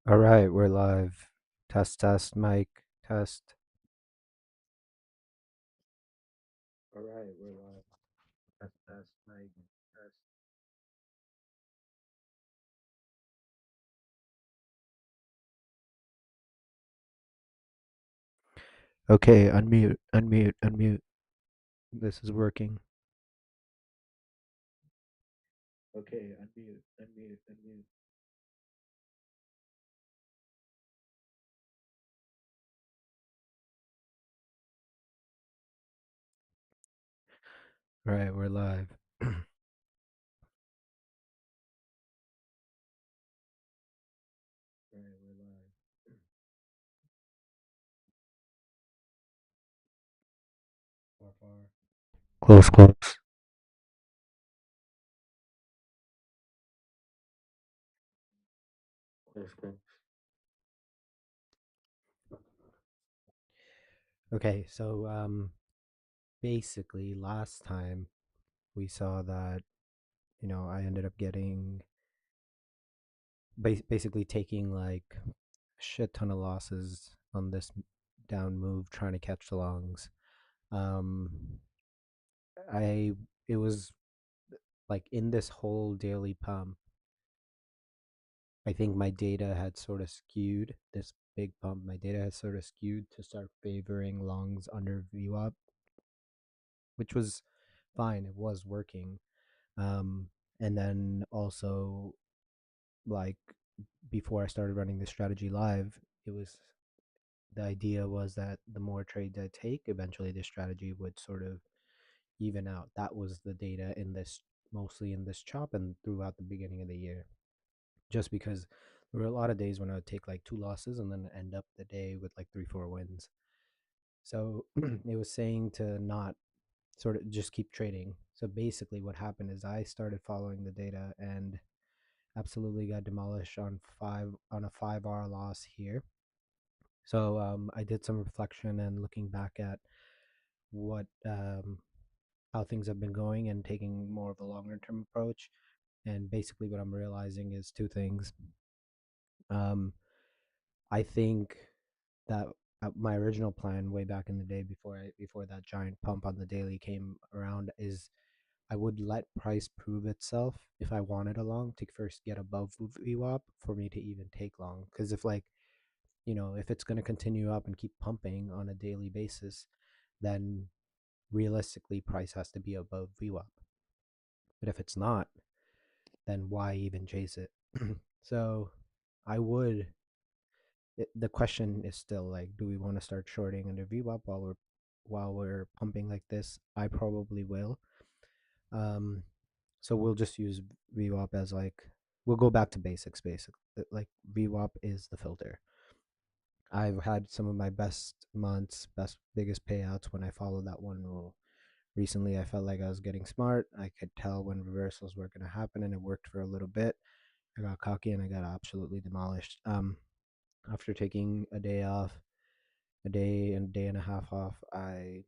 All right, we're live. Test, test, mic, test. All right, we're live. Test, test, mic, test. Okay, unmute, unmute, unmute. This is working. Okay, unmute, unmute, unmute. All right, we're live. All right, we're live. Far, far. Close, close. Close, close. Okay, so basically last time we saw that, I ended up getting basically taking like a shit ton of losses on this down move trying to catch the longs. Um, I it was like in this whole daily pump, I think my data had sort of skewed this big pump. My data had sort of skewed to start favoring longs under VWAP, which was fine. It was working. Um, and then also like before I started running the strategy live, it was the idea was that the more trades I take, eventually this strategy would sort of even out. That was the data in this, mostly in this chop and throughout the beginning of the year. Just because there were a lot of days when I would take like two losses and then end up the day with like three, four wins. So it was saying to not sort of just keep trading. So basically, what happened is I started following the data and absolutely got demolished on a 5 hour loss here. So I did some reflection and looking back at what how things have been going and taking more of a longer term approach. And basically, what I'm realizing is two things. Um, I think that my original plan way back in the day before that giant pump on the daily came around is I would let price prove itself if I wanted a long to first get above VWAP for me to even take long. Because if like if it's going to continue up and keep pumping on a daily basis, then realistically price has to be above VWAP. But if it's not, then why even chase it? So I would. The question is still like, do we want to start shorting under VWAP while we're pumping like this? I probably will. Um, so we'll just use VWAP as like we'll go back to basics. Basically, like VWAP is the filter. I've had some of my best months, best biggest payouts when I followed that one rule. Recently, I felt like I was getting smart. I could tell when reversals were going to happen, and it worked for a little bit. I got cocky and I got absolutely demolished. After taking a day off, a day and a half off, I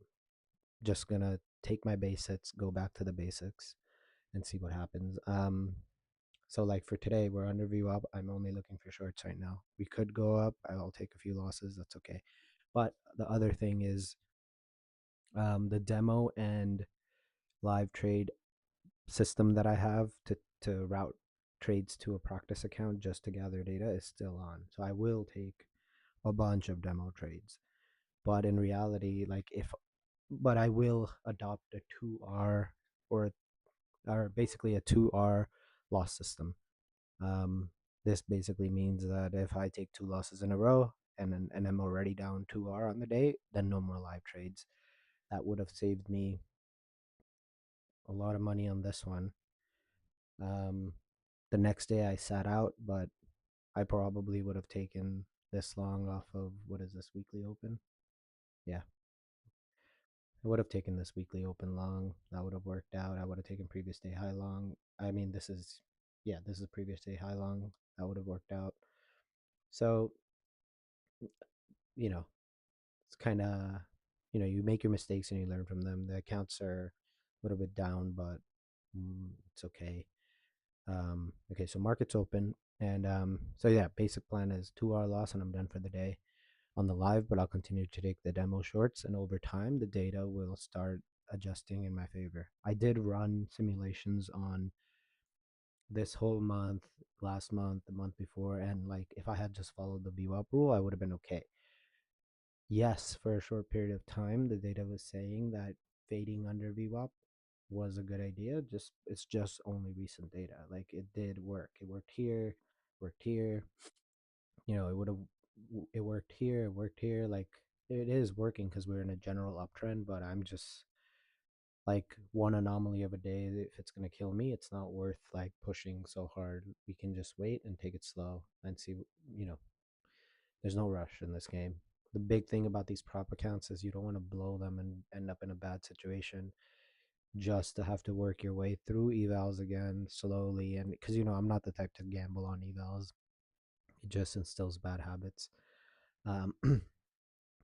just gonna take my basics, go back to the basics, and see what happens. So like for today, we're under VWAP. I'm only looking for shorts right now. We could go up. I'll take a few losses. That's okay. But the other thing is the demo and live trade system that I have to route trades to a practice account just to gather data is still on. So I will take a bunch of demo trades. But in reality, but I will adopt a 2R or basically a 2R loss system. Um, this basically means that if I take two losses in a row and I'm already down 2R on the day, then no more live trades. That would have saved me a lot of money on this one. Um, the next day I sat out, but I probably would have taken this long off of what is this weekly open? Yeah, I would have taken this weekly open long. That would have worked out. I would have taken previous day high long. I mean, this is previous day high long. That would have worked out. So, you know, it's kind of, you make your mistakes and you learn from them. The accounts are a little bit down, but it's okay. Okay, so market's open. And so yeah, basic plan is 2 hour loss and I'm done for the day on the live, but I'll continue to take the demo shorts, and over time the data will start adjusting in my favor. I did run simulations on this whole month, last month, the month before, and like if I had just followed the VWAP rule, I would have been okay. Yes, for a short period of time, the data was saying that fading under VWAP was a good idea. Just it's just only recent data. Like it did work. It worked here, worked here. It would have it worked here, it worked here. Like it is working because we're in a general uptrend, but I'm just like one anomaly of a day. If it's gonna kill me, it's not worth like pushing so hard. We can just wait and take it slow and see. You know, there's no rush in this game. The big thing about these prop accounts is you don't want to blow them and end up in a bad situation just to have to work your way through evals again slowly. And because I'm not the type to gamble on evals, it just instills bad habits. Um,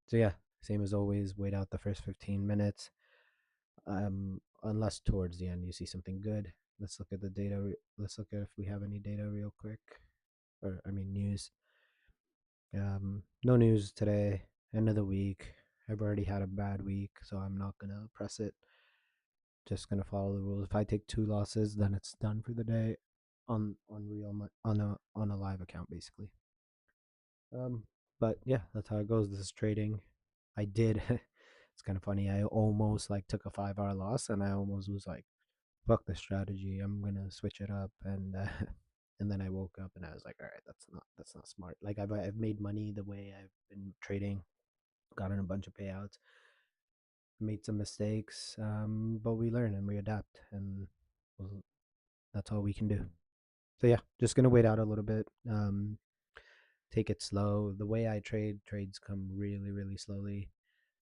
so yeah, same as always. Wait out the first 15 minutes. Unless towards the end you see something good. Let's look at the data. Let's look at if we have any data real quick, or I mean news. No news today. End of the week. I've already had a bad week, so I'm not gonna press it. Just gonna follow the rules. If I take 2 losses, then it's done for the day, on real on a live account basically. Um, but yeah, that's how it goes. This is trading. I did. It's kind of funny. I almost like took a 5 hour loss, and I almost was like, "Fuck the strategy. I'm gonna switch it up." And and then I woke up and I was like, "All right, that's not smart." Like I've made money the way I've been trading, gotten a bunch of payouts, made some mistakes, but we learn and we adapt, and well, that's all we can do. So yeah, just gonna wait out a little bit. Take it slow. The way I trades come really, really slowly.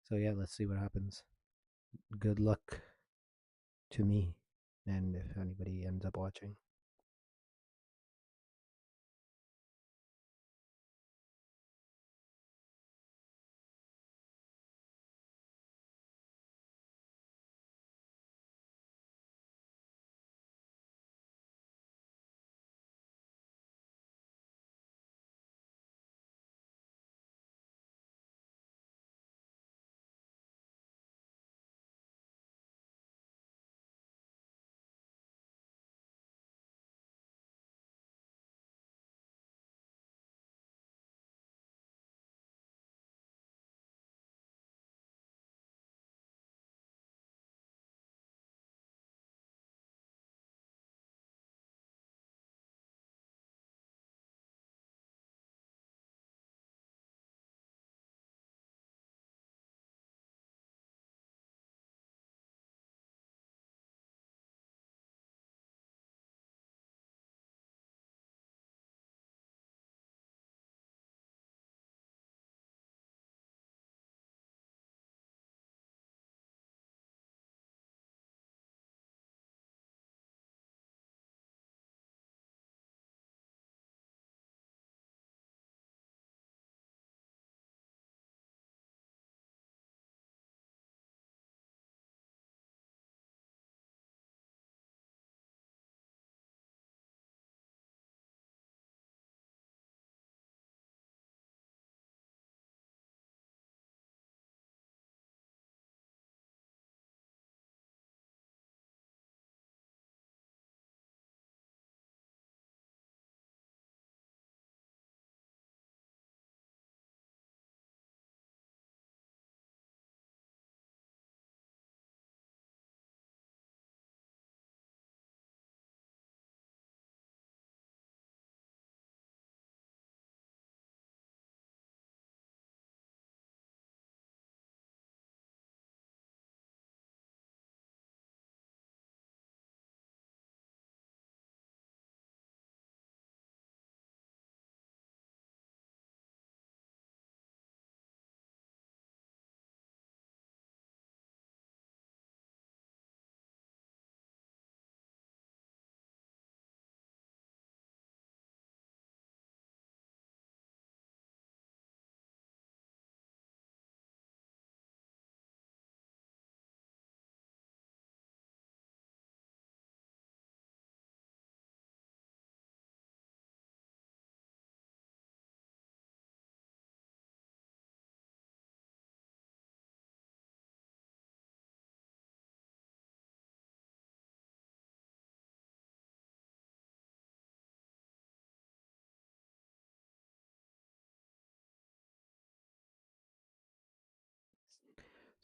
So yeah, let's see what happens. Good luck to me, and if anybody ends up watching.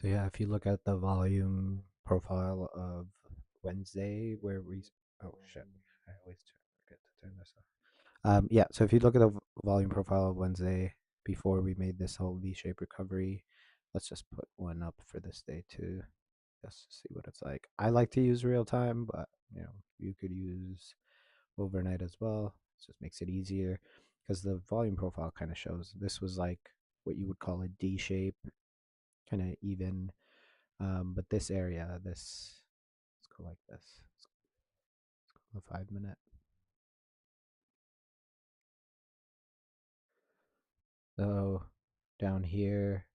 So yeah, if you look at the volume profile of Wednesday, where we oh shit, I always forget to turn this off. Yeah, so if you look at the volume profile of Wednesday before we made this whole V-shaped recovery, let's just put one up for this day too, just to see what it's like. I like to use real time, but you could use overnight as well. It just makes it easier because the volume profile kind of shows this was like what you would call a D shape, kind of even. But this area, this let's go like this. Let's go a 5 minute. So down here,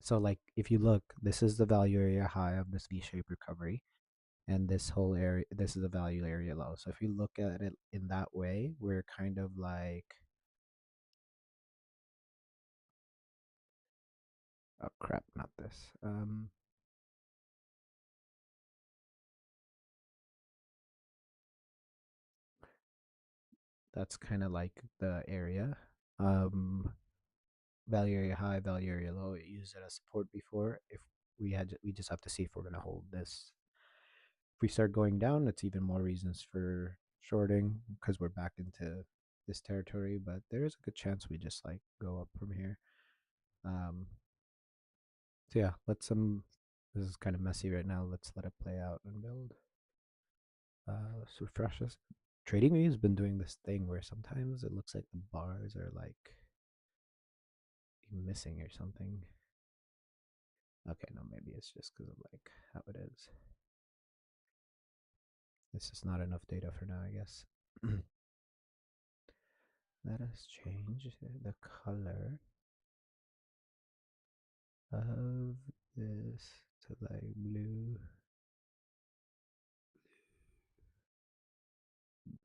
so like if you look, this is the value area high of this V-shaped recovery, and this whole area, this is the value area low. So if you look at it in that way, we're kind of like, oh crap, not this. That's kind of like the area. Um, Value area high, value area low. It used it as support before. If we just have to see if we're gonna hold this. If we start going down, it's even more reasons for shorting because we're back into this territory. But there is a good chance we just like go up from here. Um, so yeah, This is kind of messy right now. Let's let it play out and build. Let's refresh this. TradingView has been doing this thing where sometimes it looks like the bars are like missing or something. Okay, no, maybe it's just because of like how it is. This is not enough data for now, I guess. Let us change the color of this to like blue,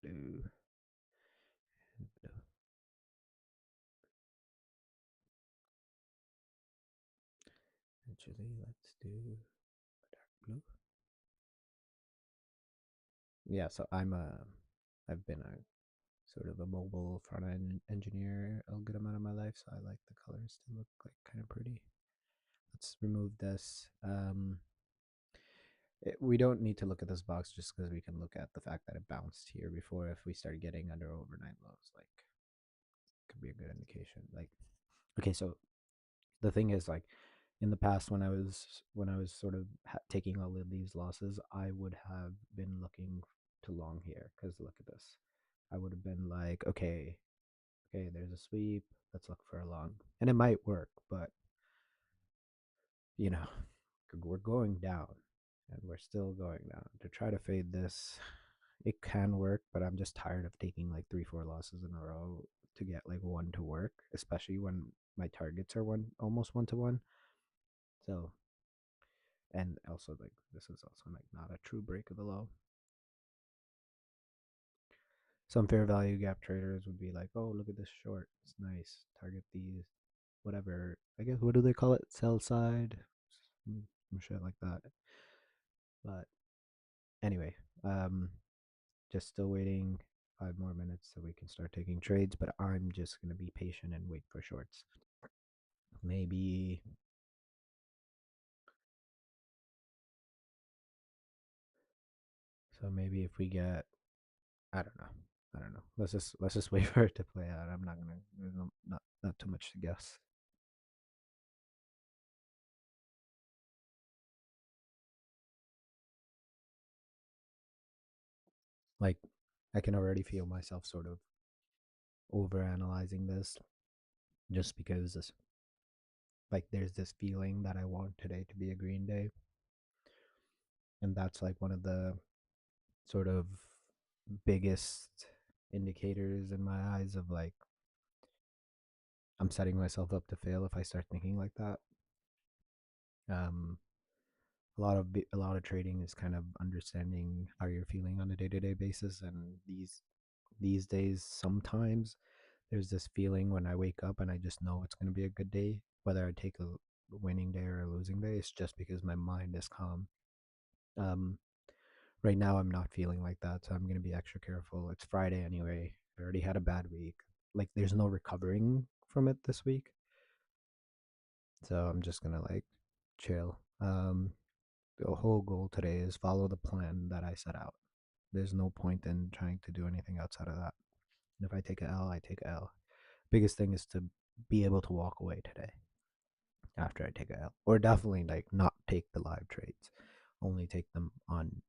blue, and blue. Actually, let's do dark blue. Yeah, so I've been a sort of a mobile front end engineer a good amount of my life, so I like the colors to look like kind of pretty. Let's remove this. We don't need to look at this box just because we can look at the fact that it bounced here before. If we start getting under overnight lows, like could be a good indication. Like, okay, so the thing is, like, in the past when I was sort of taking all of these losses, I would have been looking to long here because look at this. I would have been like, okay, there's a sweep. Let's look for a long, and it might work, but you know, we're going down, and we're still going down. To try to fade this, it can work, but I'm just tired of taking like 3, 4 losses in a row to get like one to work, especially when my targets are almost 1 to 1. So, and also like this is also like not a true break of the low. Some fair value gap traders would be like, oh, look at this short. It's nice. Target these, whatever. I guess, what do they call it? Sell side? Some shit like that. But anyway, um, just still waiting 5 more minutes so we can start taking trades, but I'm just going to be patient and wait for shorts. Maybe. So maybe if we get, I don't know. I don't know. Let's just wait for it to play out. I'm not gonna. There's not too much to guess. Like, I can already feel myself sort of over analyzing this, just because like there's this feeling that I want today to be a green day, and that's like one of the sort of biggest indicators in my eyes of like I'm setting myself up to fail if I start thinking like that. Um, a lot of trading is kind of understanding how you're feeling on a day-to-day basis, and these days sometimes there's this feeling when I wake up and I just know it's going to be a good day, whether I take a winning day or a losing day. It's just because my mind is calm. um right now I'm not feeling like that, so I'm going to be extra careful. It's Friday anyway. I already had a bad week. Like, there's no recovering from it this week, so I'm just going to like chill. Um, the whole goal today is follow the plan that I set out. There's no point in trying to do anything outside of that. And if I take a L, I take a L. Biggest thing is to be able to walk away today after I take a L, or definitely like not take the live trades, only take them on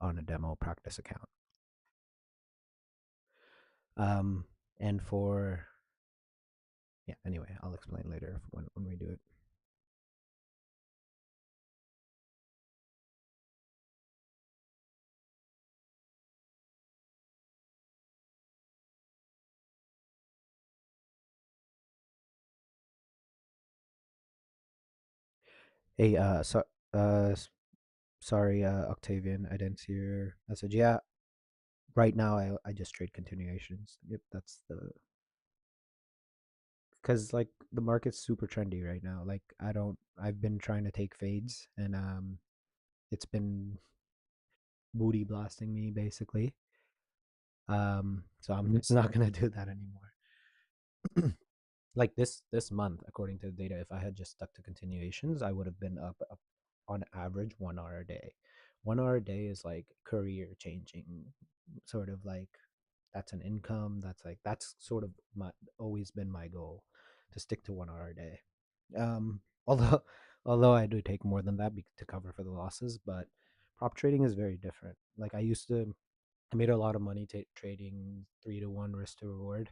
a demo practice account. Um, and for yeah, anyway, I'll explain later when we do it. Hey, uh, sorry, Octavian, I didn't see your message. Yeah, right now I just trade continuations. Yep, that's the because like the market's super trendy right now. Like I've been trying to take fades and it's been booty blasting me basically. So I'm just not gonna do that anymore. Like this month, according to the data, if I had just stuck to continuations, I would have been up on average 1 hour a day. 1 hour a day is like career changing, sort of like that's an income. That's sort of my always been my goal to stick to 1 hour a day. Although although I do take more than that to cover for the losses, but prop trading is very different. Like I made a lot of money trading 3 to 1 risk to reward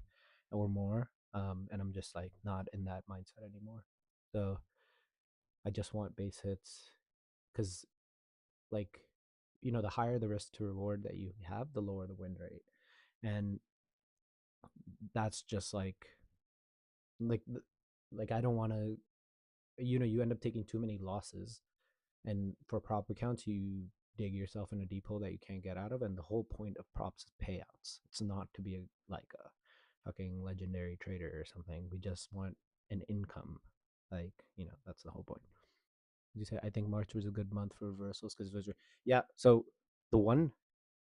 or more. And I'm just like not in that mindset anymore. So I just want base hits because like the higher the risk to reward that you have, the lower the win rate, and that's just like like I don't want to. You end up taking too many losses, and for prop accounts, you dig yourself in a deep hole that you can't get out of. And the whole point of props is payouts. It's not to be like a fucking legendary trader or something. We just want an income. Like, that's the whole point. You say I think March was a good month for reversals because those are yeah. So the one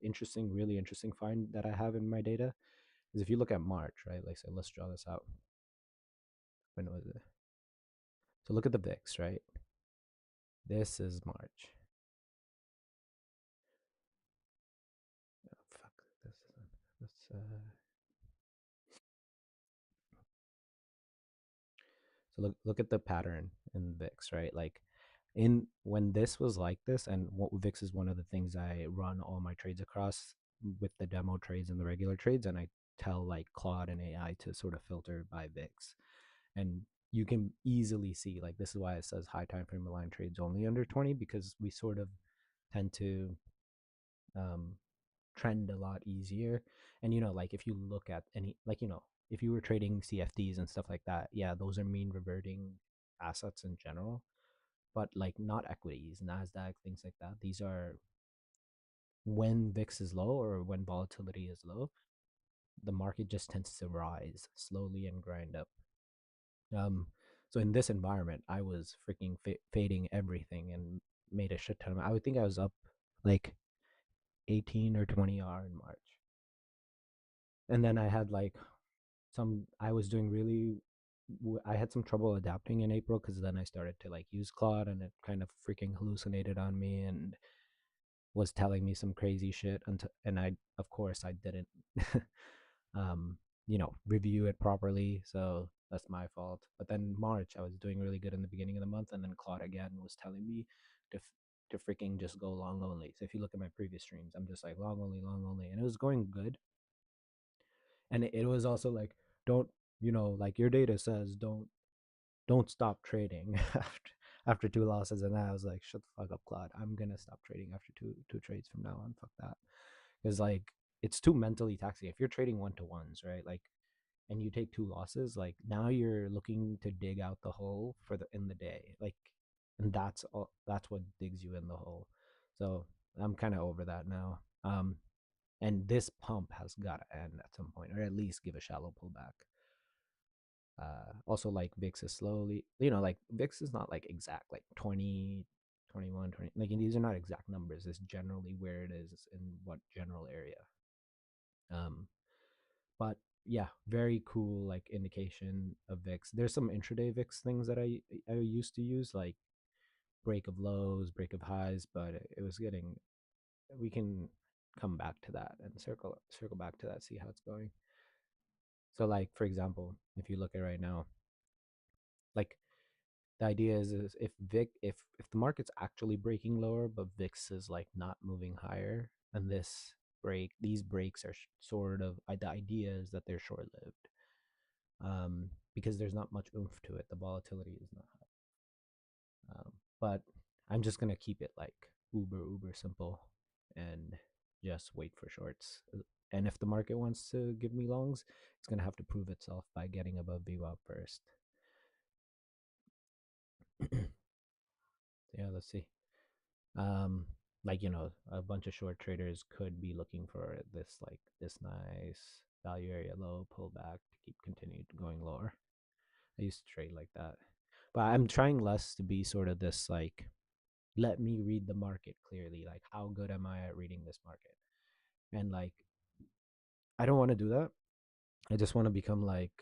really interesting find that I have in my data is if you look at March, right? Like, say, let's draw this out. When was it? So look at the VIX, right? This is March. Oh, fuck this. Let's So look at the pattern in VIX, right? Like in when this was like this, and what VIX is one of the things I run all my trades across with the demo trades and the regular trades, and I tell like Claude and AI to sort of filter by VIX, and you can easily see like this is why it says high time frame aligned trades only under 20 because we sort of tend to um, trend a lot easier. And like if you look at any like if you were trading CFDs and stuff like that, yeah, those are mean reverting assets in general, but like not equities, Nasdaq, things like that. These are when VIX is low or when volatility is low, the market just tends to rise slowly and grind up. Um, so in this environment, I was freaking fading everything and made a shit ton of. I would think I was up like 18 or 20 R in March, and then I had like I was doing really I had some trouble adapting in April because then I started to like use Claude and it kind of freaking hallucinated on me and was telling me some crazy shit and I of course I didn't um review it properly, so that's my fault. But then March I was doing really good in the beginning of the month, and then Claude again was telling me to to freaking just go long only. So if you look at my previous streams, I'm just like long only, and it was going good. And it was also like, don't like your data says don't stop trading after two losses. And I was like, shut the fuck up, Claude. I'm gonna stop trading after two trades from now on. Fuck that. Because like it's too mentally taxing. If you're trading 1-to-ones, right? Like, and you take two losses, like now you're looking to dig out the hole for the in the day. Like, and that's what digs you in the hole. So I'm kind of over that now. And this pump has got to end at some point, or at least give a shallow pullback. Also, like VIX is slowly, like VIX is not like exact, like 20, 21, 20. Like these are not exact numbers. It's generally where it is in what general area. Um, but yeah, very cool like indication of VIX. There's some intraday VIX things that I used to use, like break of lows, break of highs, but it was getting. We can come back to that and circle back to that, see how it's going. So, like for example, if you look at right now, like the idea is if if the market's actually breaking lower, but VIX is like not moving higher, and these breaks are sort of the idea is that they're short lived, because there's not much oomph to it. The volatility is not high. But I'm just gonna keep it like uber simple and just wait for shorts. And if the market wants to give me longs, it's gonna have to prove itself by getting above VWAP first. Yeah, let's see. Um, like a bunch of short traders could be looking for this nice value area low pullback to keep continued going lower. I used to trade like that, but I'm trying less to be sort of this like let me read the market clearly. Like, how good am I at reading this market? And like, I don't want to do that. I just want to become like,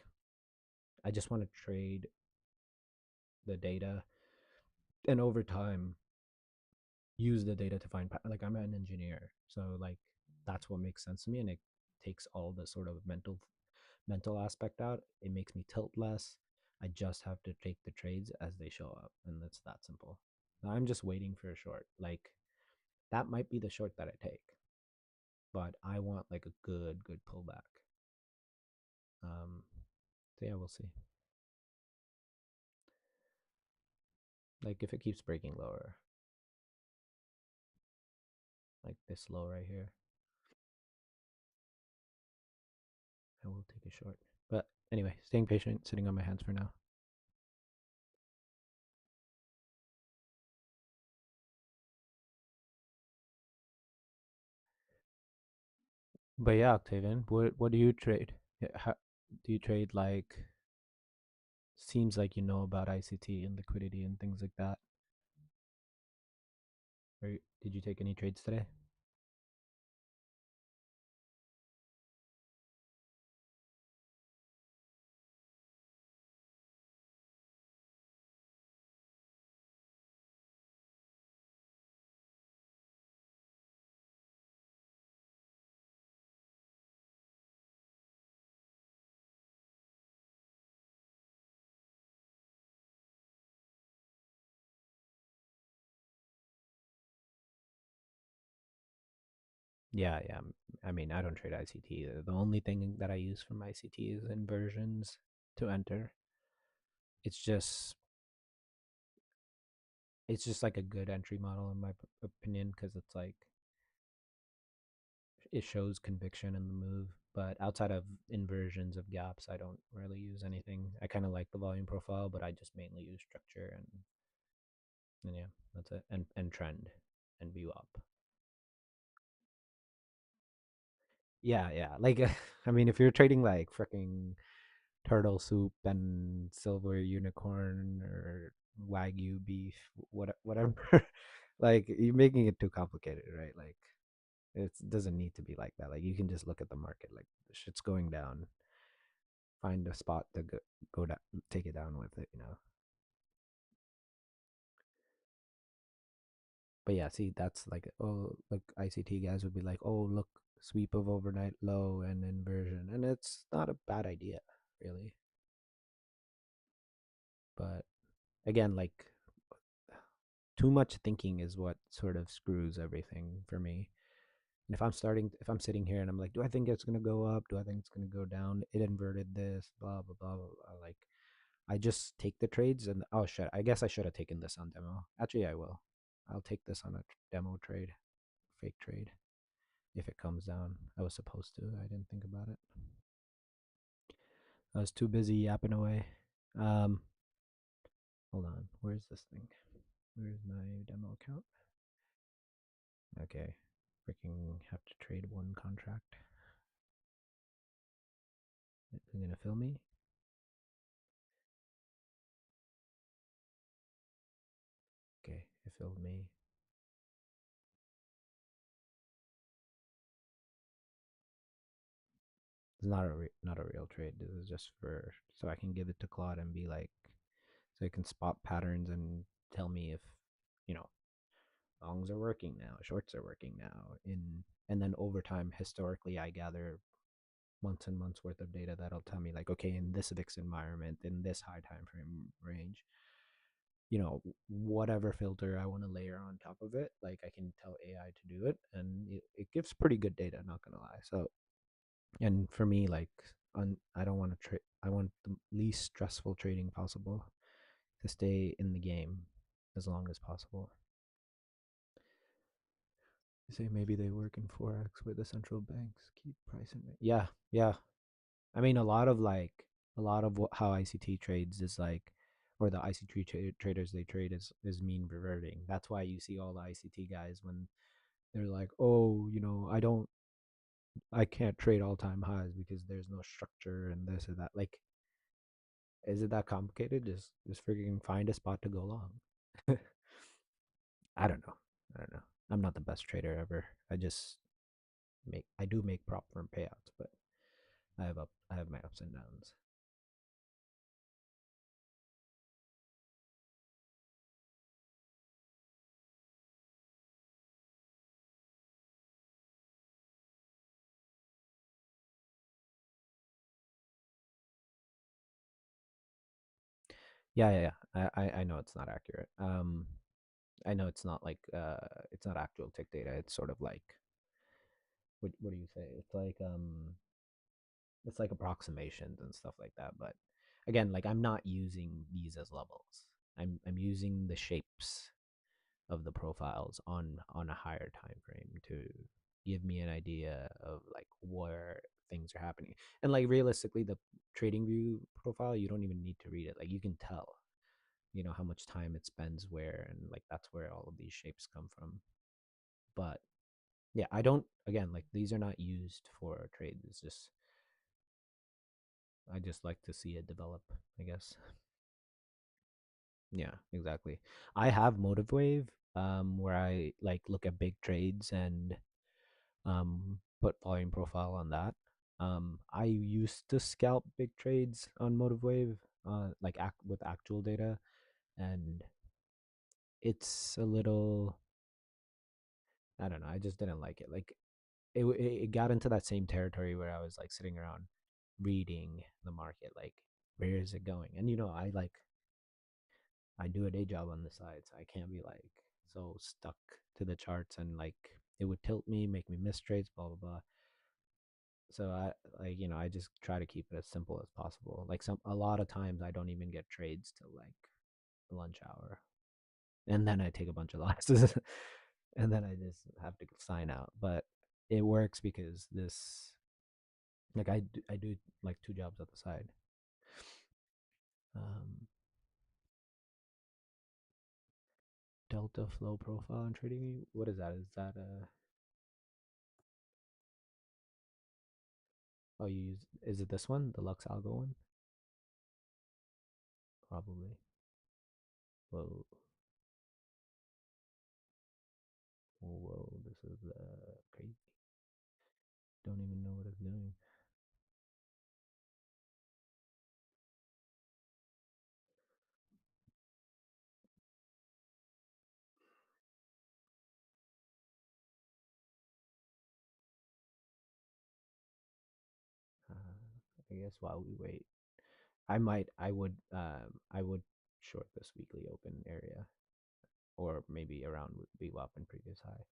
I just want to trade the data and over time use the data to find, like, I'm an engineer. So, like, that's what makes sense to me. And it takes all the sort of mental aspect out. It makes me tilt less. I just have to take the trades as they show up. And it's that simple. Now I'm just waiting for a short. Like, that might be the short that I take, but I want like a good pullback. Um, so yeah, we'll see. Like if it keeps breaking lower, like this low right here, I will take a short. But anyway, staying patient, sitting on my hands for now. But yeah, Octavian, what do you trade? How, do you trade like? Seems like you know about ICT and liquidity and things like that. Or did you take any trades today? Yeah, yeah. I mean, I don't trade ICT. The only thing that I use from ICT is inversions to enter. It's just it's just like a good entry model in my opinion because it's like it shows conviction in the move. But outside of inversions of gaps, I don't really use anything. I kind of like the volume profile, but I just mainly use structure and yeah, that's it. And trend and view up. Yeah, yeah. Like I mean, if you're trading like freaking turtle soup and silver unicorn or wagyu beef, whatever, like you're making it too complicated, right? Like it doesn't need to be like that. Like you can just look at the market, like the shit's going down, find a spot to go down, take it down with it. But yeah, see, that's like like ICT guys would be like, oh look, sweep of overnight low and inversion, and it's not a bad idea, really. But again, like too much thinking is what sort of screws everything for me. And if I'm sitting here and I'm like, do I think it's gonna go up? Do I think it's gonna go down? It inverted this, blah blah blah blah. Blah. Like I just take the trades and oh shit, I guess I should have taken this on demo. Actually, I will. I'll take this on a demo trade, fake trade, if it comes down. I was supposed to. I didn't think about it. I was too busy yapping away. Um, hold on. Where's this thing? Where's my demo account? Okay. Freaking have to trade one contract. It's gonna fill me. Okay, it filled me. It's not a real trade. This is just for so I can give it to Claude and be like, so it can spot patterns and tell me if you know, longs are working now, shorts are working now. And then over time, historically, I gather months and months worth of data that'll tell me like, okay, in this VIX environment, in this high time frame range, whatever filter I want to layer on top of it, like I can tell AI to do it, and it gives pretty good data. Not gonna lie. So, and for me, like, I don't want to trade. I want the least stressful trading possible to stay in the game as long as possible. You say maybe they work in forex where the central banks keep pricing it. Yeah, yeah. I mean, a lot of how ICT trades is like, or the ICT traders they trade is mean reverting. That's why you see all the ICT guys when they're like, oh, I can't trade all time highs because there's no structure and this or that. Like, is it that complicated? Just freaking find a spot to go long. I don't know. I don't know. I'm not the best trader ever. I do make prop firm payouts, but I have my ups and downs. Yeah, yeah, yeah. I know it's not accurate. I know it's not actual tick data. It's sort of like what do you say? It's like approximations and stuff like that. But again, like I'm not using these as levels. I'm using the shapes of the profiles on a higher time frame to give me an idea of like where things are happening. And like realistically, the trading view profile, you don't even need to read it. Like you can tell, how much time it spends where, and like that's where all of these shapes come from. But yeah, I don't, again, like these are not used for trades. It's just I just like to see it develop, I guess. Yeah, exactly. I have Motive Wave, where I like look at big trades and put volume profile on that. I used to scalp big trades on Motive Wave, with actual data, and it's a little, I don't know. I just didn't like it. Like it got into that same territory where I was like sitting around reading the market, like where is it going? And I do a day job on the side, so I can't be like so stuck to the charts, and like it would tilt me, make me miss trades, blah blah blah. So I just try to keep it as simple as possible. Like a lot of times I don't even get trades till like lunch hour, and then I take a bunch of losses, and then I just have to sign out. But it works because I do like two jobs at the side. Um, Delta flow profile and trading. What is that? Is that oh, you use, is it this one, the Lux Algo one? Probably. Whoa, whoa, this is crazy. Don't even know what it's doing. I guess while we wait, I would short this weekly open area, or maybe around VWAP and previous high.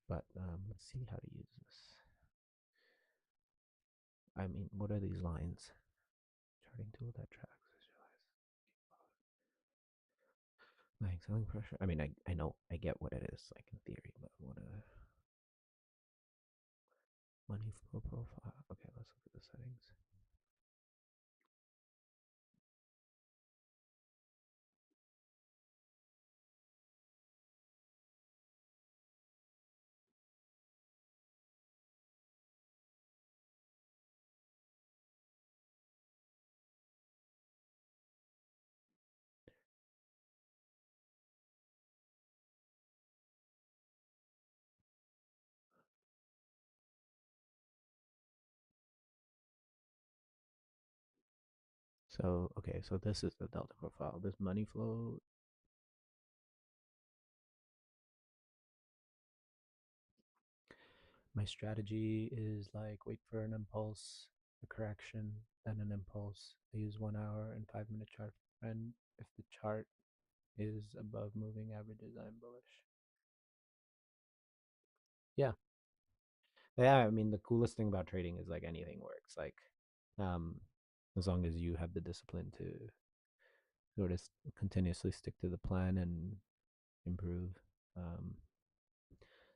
But let's see how to use this. I mean, what are these lines? Charting tool that tracks visualize buying selling pressure. I mean, I know I get what it is, like in theory, but what a money flow profile. Okay, let's look at the settings. So okay, so this is the delta profile. This money flow. My strategy is like wait for an impulse, a correction, then an impulse. I use 1 hour and 5 minute chart. And if the chart is above moving averages, I'm bullish. Yeah. Yeah, I mean the coolest thing about trading is like anything works. Like um as long as you have the discipline to sort of continuously stick to the plan and improve. Um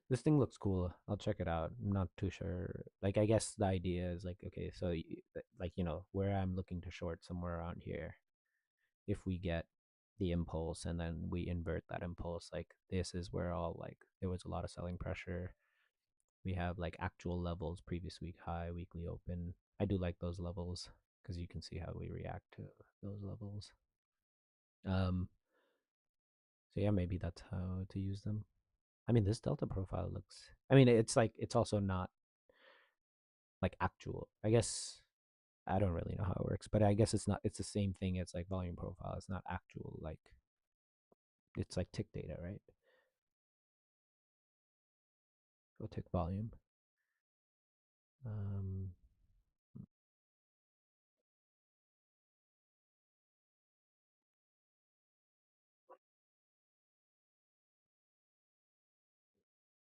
this thing looks cool. I'll check it out. I'm not too sure. Like I guess the idea is like okay, so like where I'm looking to short somewhere around here. If we get the impulse and then we invert that impulse, like this is where all like there was a lot of selling pressure. We have like actual levels, previous week high, weekly open. I do like those levels because you can see how we react to those levels. Um, so yeah, maybe that's how to use them. I mean, this delta profile looks. I mean, it's like it's also not like actual. I guess I don't really know how it works, but I guess it's not. It's the same thing. It's like volume profile. It's not actual. Like it's like tick data, right? Go tick volume. Um,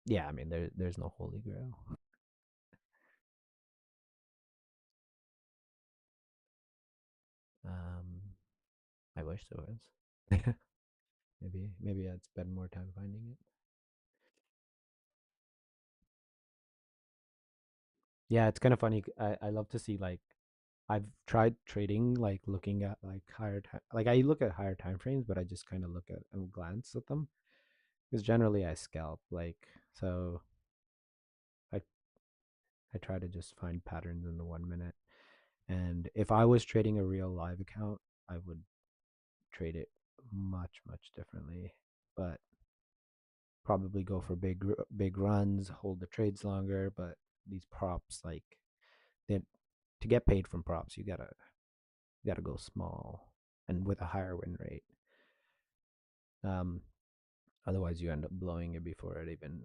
yeah, I mean, there's no holy grail. Um, I wish there was. Maybe I'd spend more time finding it. Yeah, it's kind of funny. I love to see like I've tried trading like looking at like higher time like I look at higher time frames, but I just kind of look at and glance at them because generally I scalp like so I I try to just find patterns in the 1 minute. And if I was trading a real live account, I would trade it much differently. But probably go for big runs, hold the trades longer. But these props, like, then to get paid from props, you gotta go small and with a higher win rate. Um, Otherwise, you end up blowing it before it even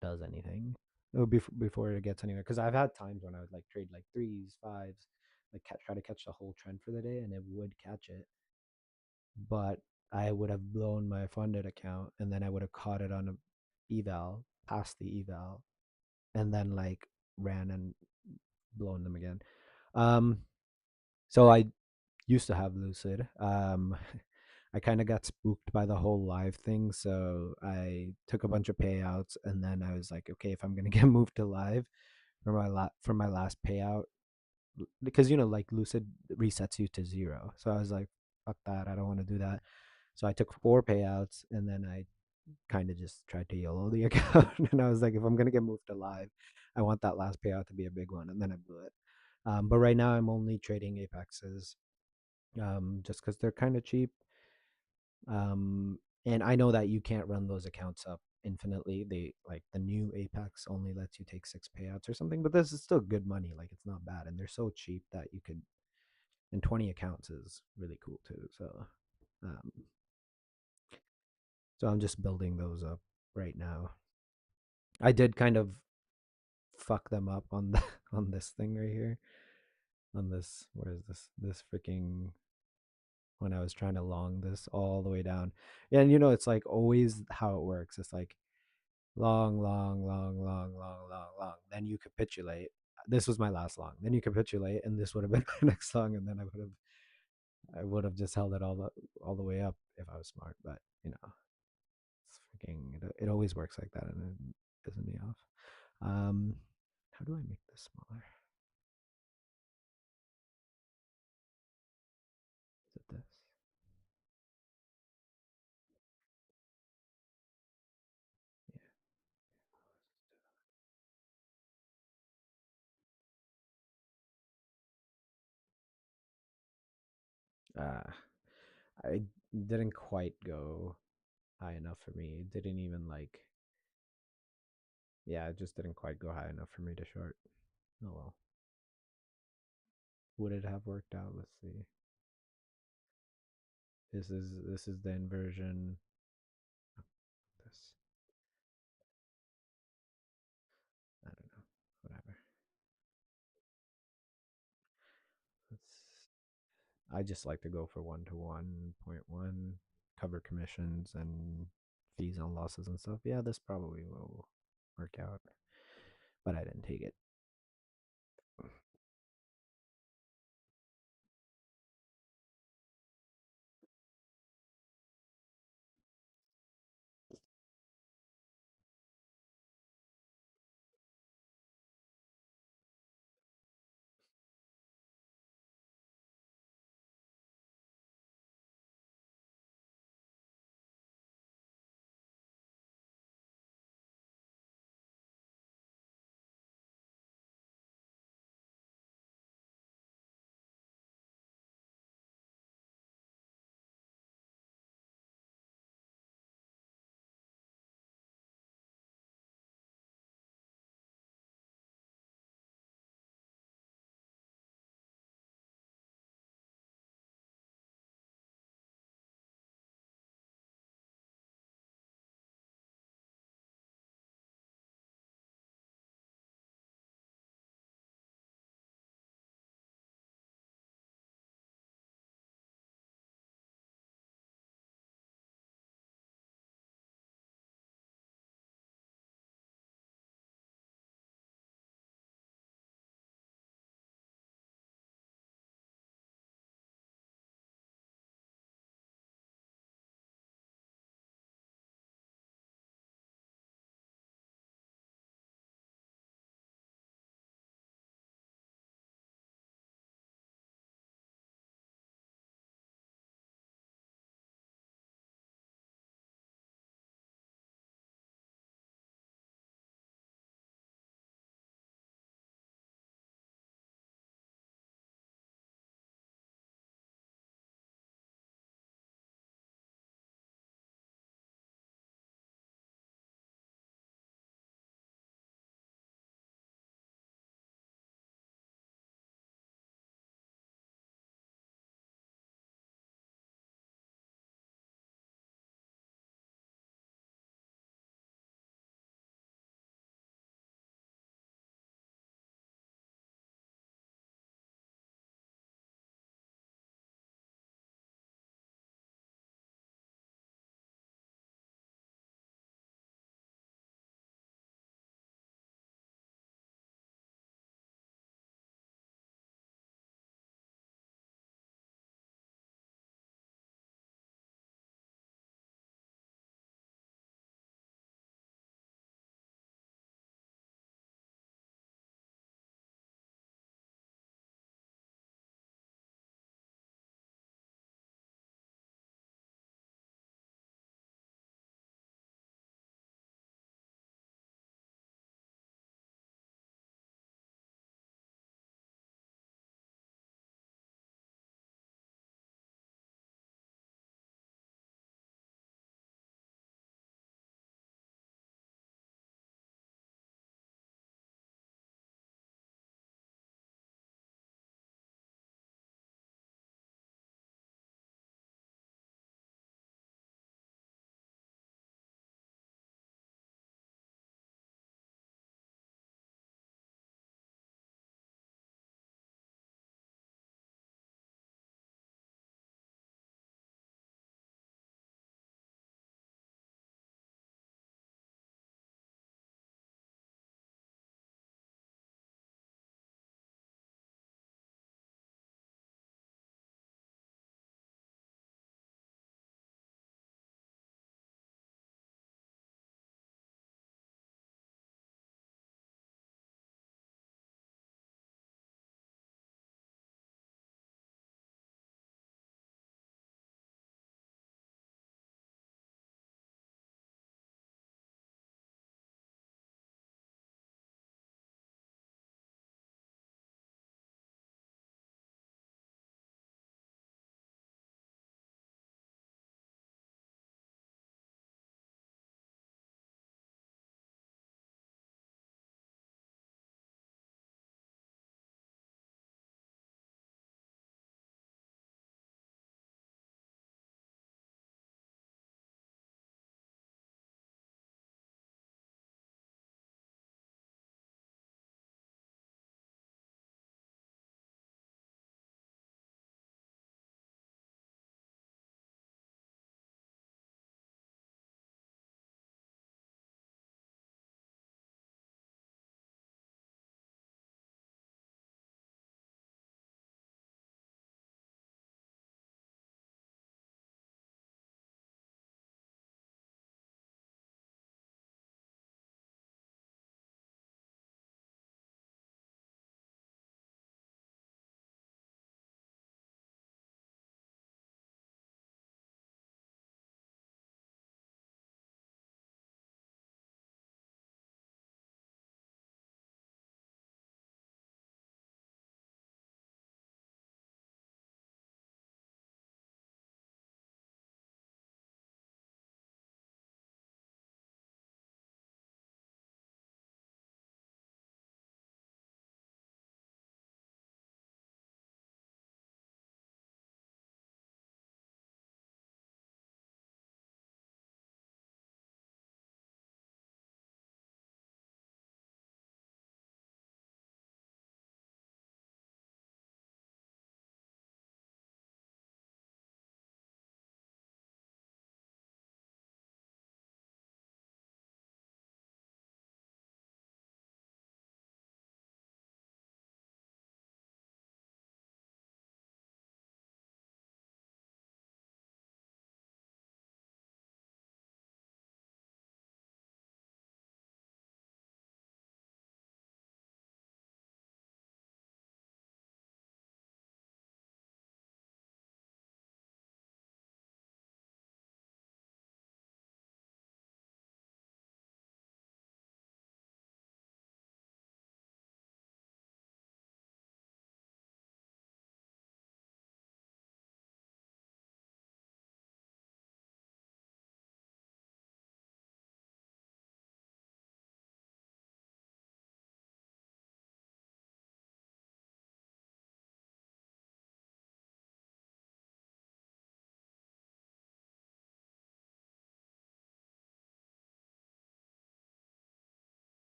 does anything. Or before it gets anywhere. Because I've had times when I would like trade like threes, fives, like try to catch the whole trend for the day, and it would catch it, but I would have blown my funded account, and then I would have caught it on a eval, past the eval, and then like ran and blown them again. Um, so I used to have Lucid. I kind of got spooked by the whole live thing, so I took a bunch of payouts, and then I was like, okay, if I'm gonna get moved to live for my last payout, because like Lucid resets you to zero, so I was like, fuck that, I don't want to do that. So I took 4 payouts, and then I kind of just tried to YOLO the account, and I was like, if I'm gonna get moved to live, I want that last payout to be a big one, and then I blew it. But right now I'm only trading Apexes, just because they're kind of cheap. And I know that you can't run those accounts up infinitely. They like the new Apex only lets you take 6 payouts or something, but this is still good money. Like it's not bad, and they're so cheap that you could. And 20 accounts is really cool too. Um, so I'm just building those up right now. I did kind of fuck them up on on this thing right here. On this, where is this freaking when I was trying to long this all the way down. Yeah, and it's like always how it works. It's like long, long, long, long, long, long, long. Then you capitulate. This was my last long. Then you capitulate, and this would have been my next long, and then I would have just held it all the way up if I was smart. But it's freaking. It always works like that, and it pisses me off. Um, how do I make this smaller? Is it this? Yeah. I didn't quite go high enough for me. It didn't even like. Yeah, it just didn't quite go high enough for me to short. Oh well. Would it have worked out? Let's see. This is the inversion. This, I don't know. Whatever. Let's, I just like to go for 1 to 1.1, cover commissions and fees on losses and stuff. Yeah, this probably will work out, but I didn't take it.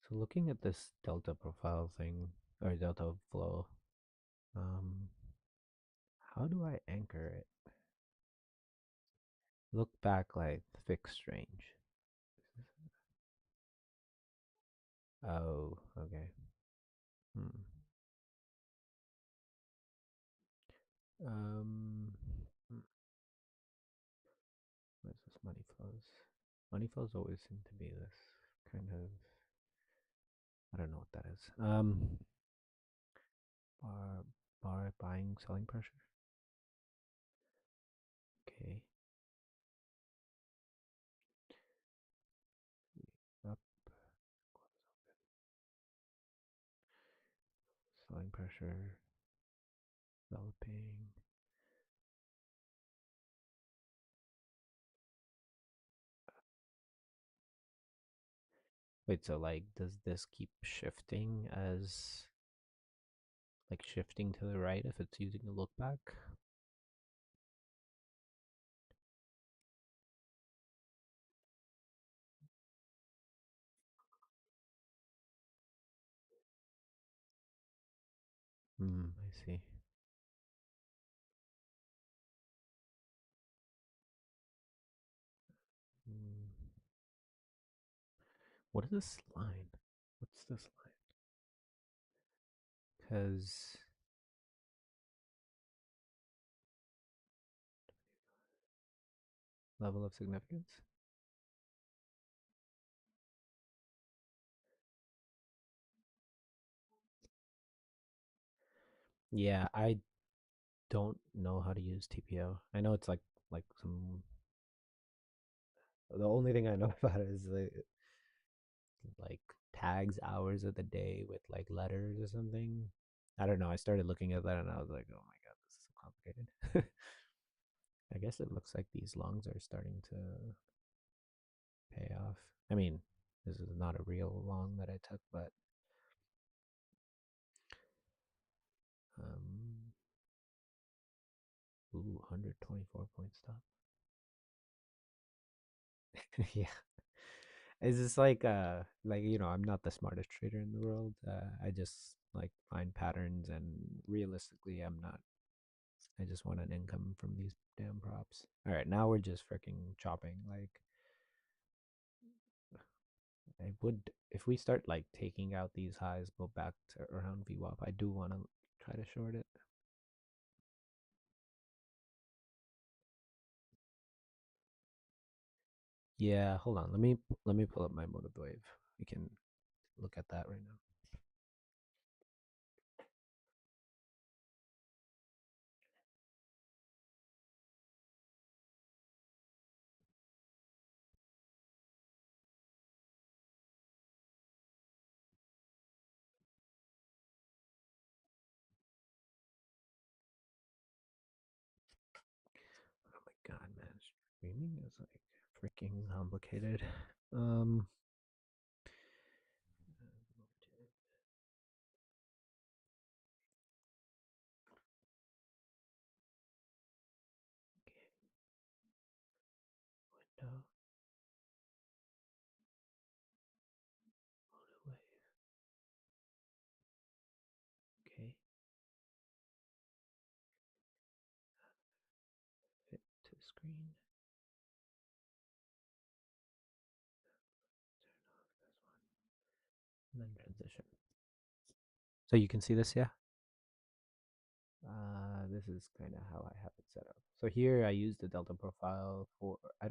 So looking at this delta profile thing or delta flow, um, how do I anchor it? Look back like fixed range. Oh, okay. Hmm. Um, hmm, what is this money flows? Money flows always seem to be this kind of, I don't know what that is. Bar, bar buying selling pressure. Okay. Up, selling pressure, developing. Wait, so like, does this keep shifting as like shifting to the right if it's using a look back? Hmm, I see. Hmm. What is this line? What's this line? Because level of significance? Yeah, I don't know how to use TPO. I know it's like some. The only thing I know about it is like tags hours of the day with like letters or something. I don't know. I started looking at that and I was like, oh my god, this is so complicated. I guess it looks like these longs are starting to pay off. I mean, this is not a real long that I took, but um, ooh, 124 point stop. Yeah, it's just like I'm not the smartest trader in the world. I just like find patterns, and realistically, I'm not. I just want an income from these damn props. All right, now we're just freaking chopping. Like I would, if we start like taking out these highs, go back to around VWAP. I do want to try to short it. Yeah, hold on. Let me pull up my motive wave. We can look at that right now. Oh my god, man, streaming is like freaking complicated. Um, window, motive wave. Okay, fit to screen. Turn off this one, and then transition. So you can see this, yeah. This is kind of how I have it set up. So here I use the delta profile for I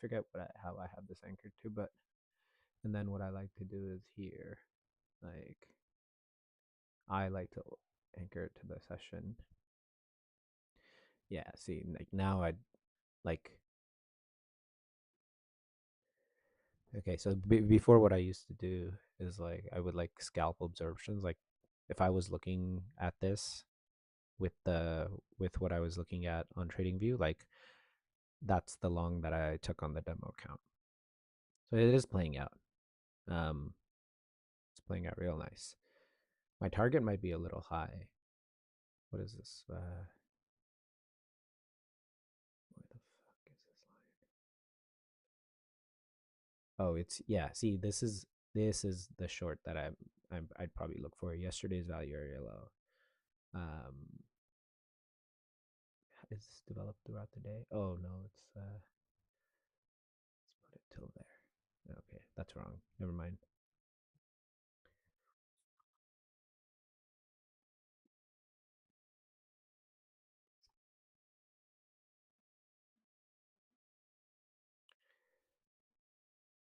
forget how I have this anchored to, but and then what I like to do is here, like I like to anchor it to the session. Yeah, see, like now I like okay. So before what I used to do is like I would like scalp absorptions. Like if I was looking at this with the with what I was looking at on TradingView, like that's the long that I took on the demo account. So it is playing out. Um, it's playing out real nice. My target might be a little high. What is this? Where the fuck is this line? Oh, it's yeah. See, this is the short that I'd probably look for. Yesterday's value area low. Um, is developed throughout the day. Oh no, let's put it till there. Okay, that's wrong. Never mind.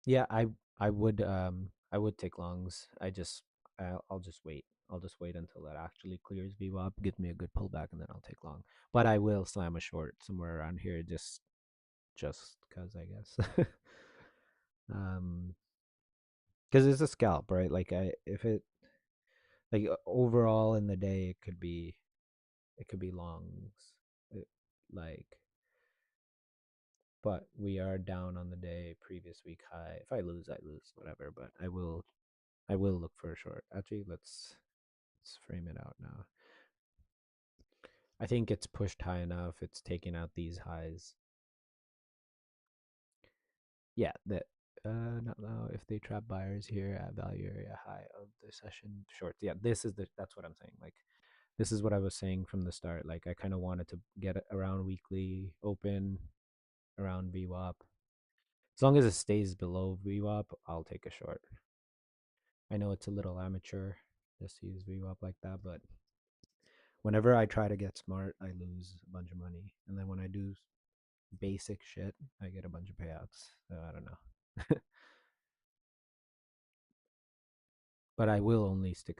Yeah, I would take longs. I'll just wait. I'll just wait until that actually clears VWAP, gives me a good pullback, and then I'll take long. But I will slam a short somewhere around here, just cause I guess. um, because it's a scalp, right? Like I if it like overall in the day, it could be longs, it, like, but we are down on the day, previous week high. If I lose, I lose, whatever. But I will look for a short. Actually, let's frame it out now. I think it's pushed high enough. It's taken out these highs. Yeah, that not now. If they trap buyers here at value area high of the session shorts, yeah, that's what I'm saying. Like this is what I was saying from the start. Like I kind of wanted to get it around weekly open, around VWAP. As long as it stays below VWAP, I'll take a short. I know it's a little amateur just to use VWAP like that, but whenever I try to get smart, I lose a bunch of money, and then when I do basic shit, I get a bunch of payouts. So I don't know. But I will stick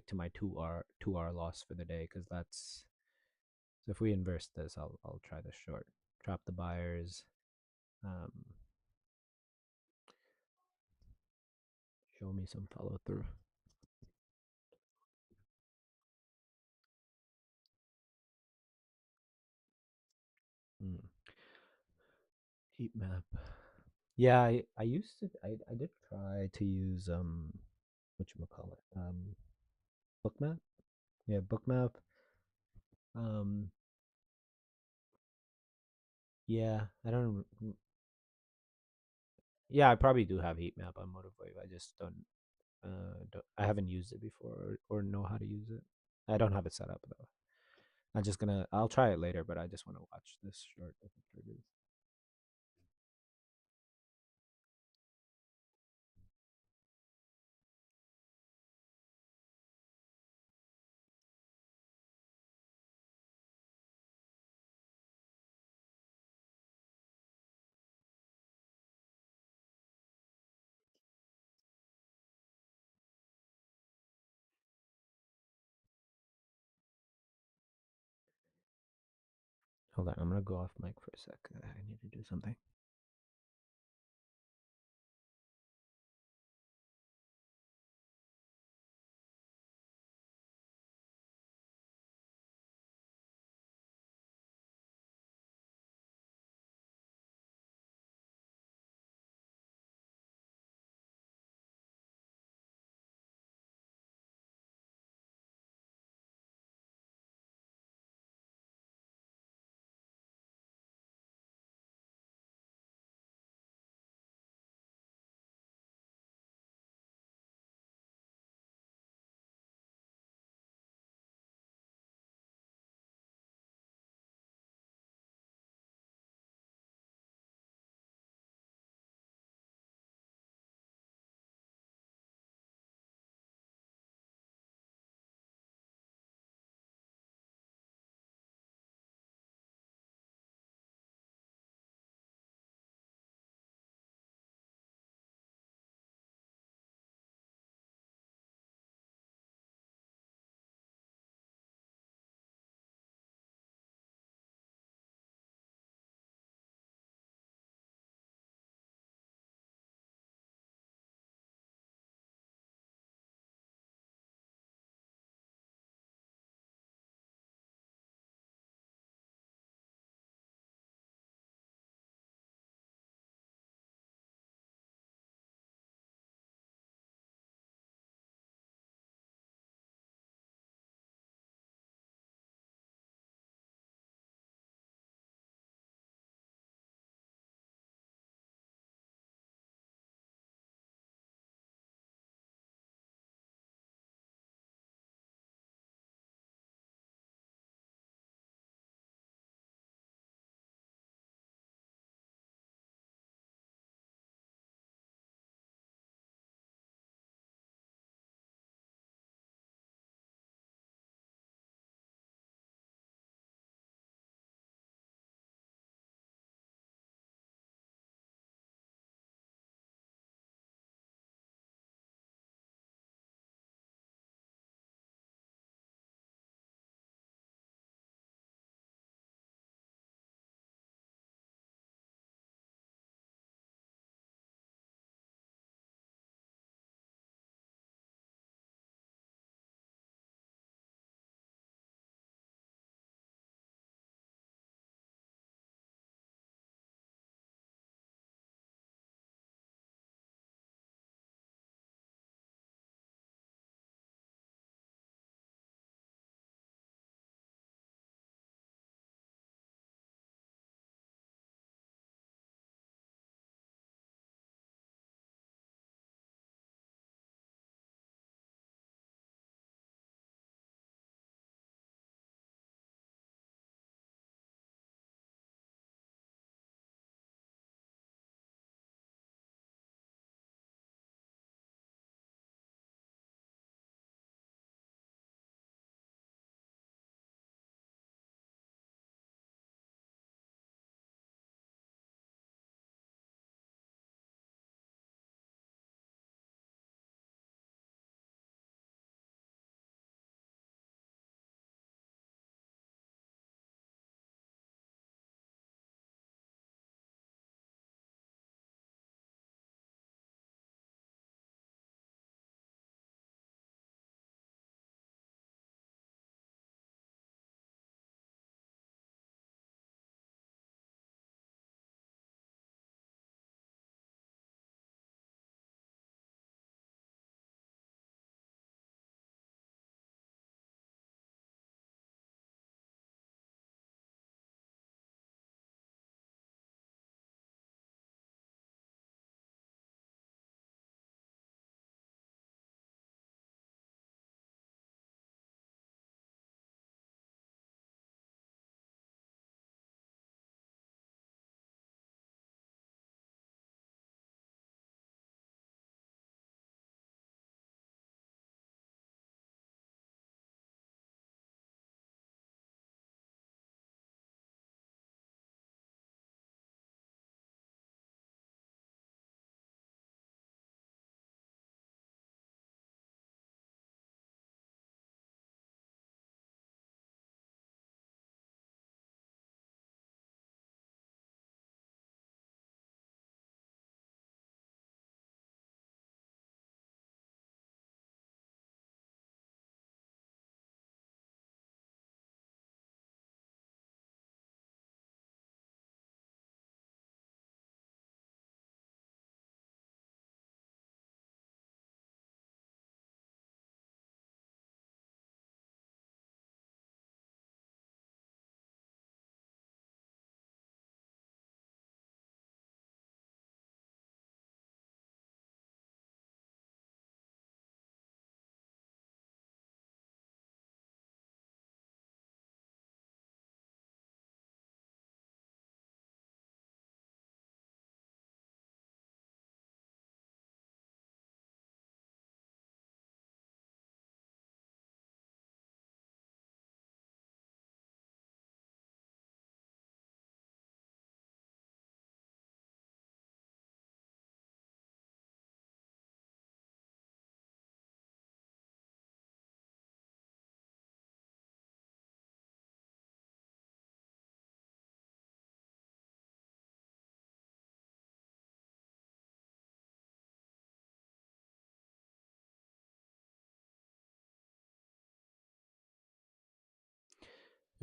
to my 2R loss for the day, because that's, so if we inverse this, I'll try the short. Trap the buyers. Um Show me some follow through. Mm. Heat map. Yeah, I used to I did try to use what you call it? Bookmap. Yeah, Bookmap. Um yeah, I don't. Yeah, I probably do have heat map on Motivwave. I just don't, I haven't used it before, or know how to use it. I don't have it set up though. I'll try it later, but I just want to watch this short if it triggers. Hold on, I'm gonna go off mic for a sec. I need to do something.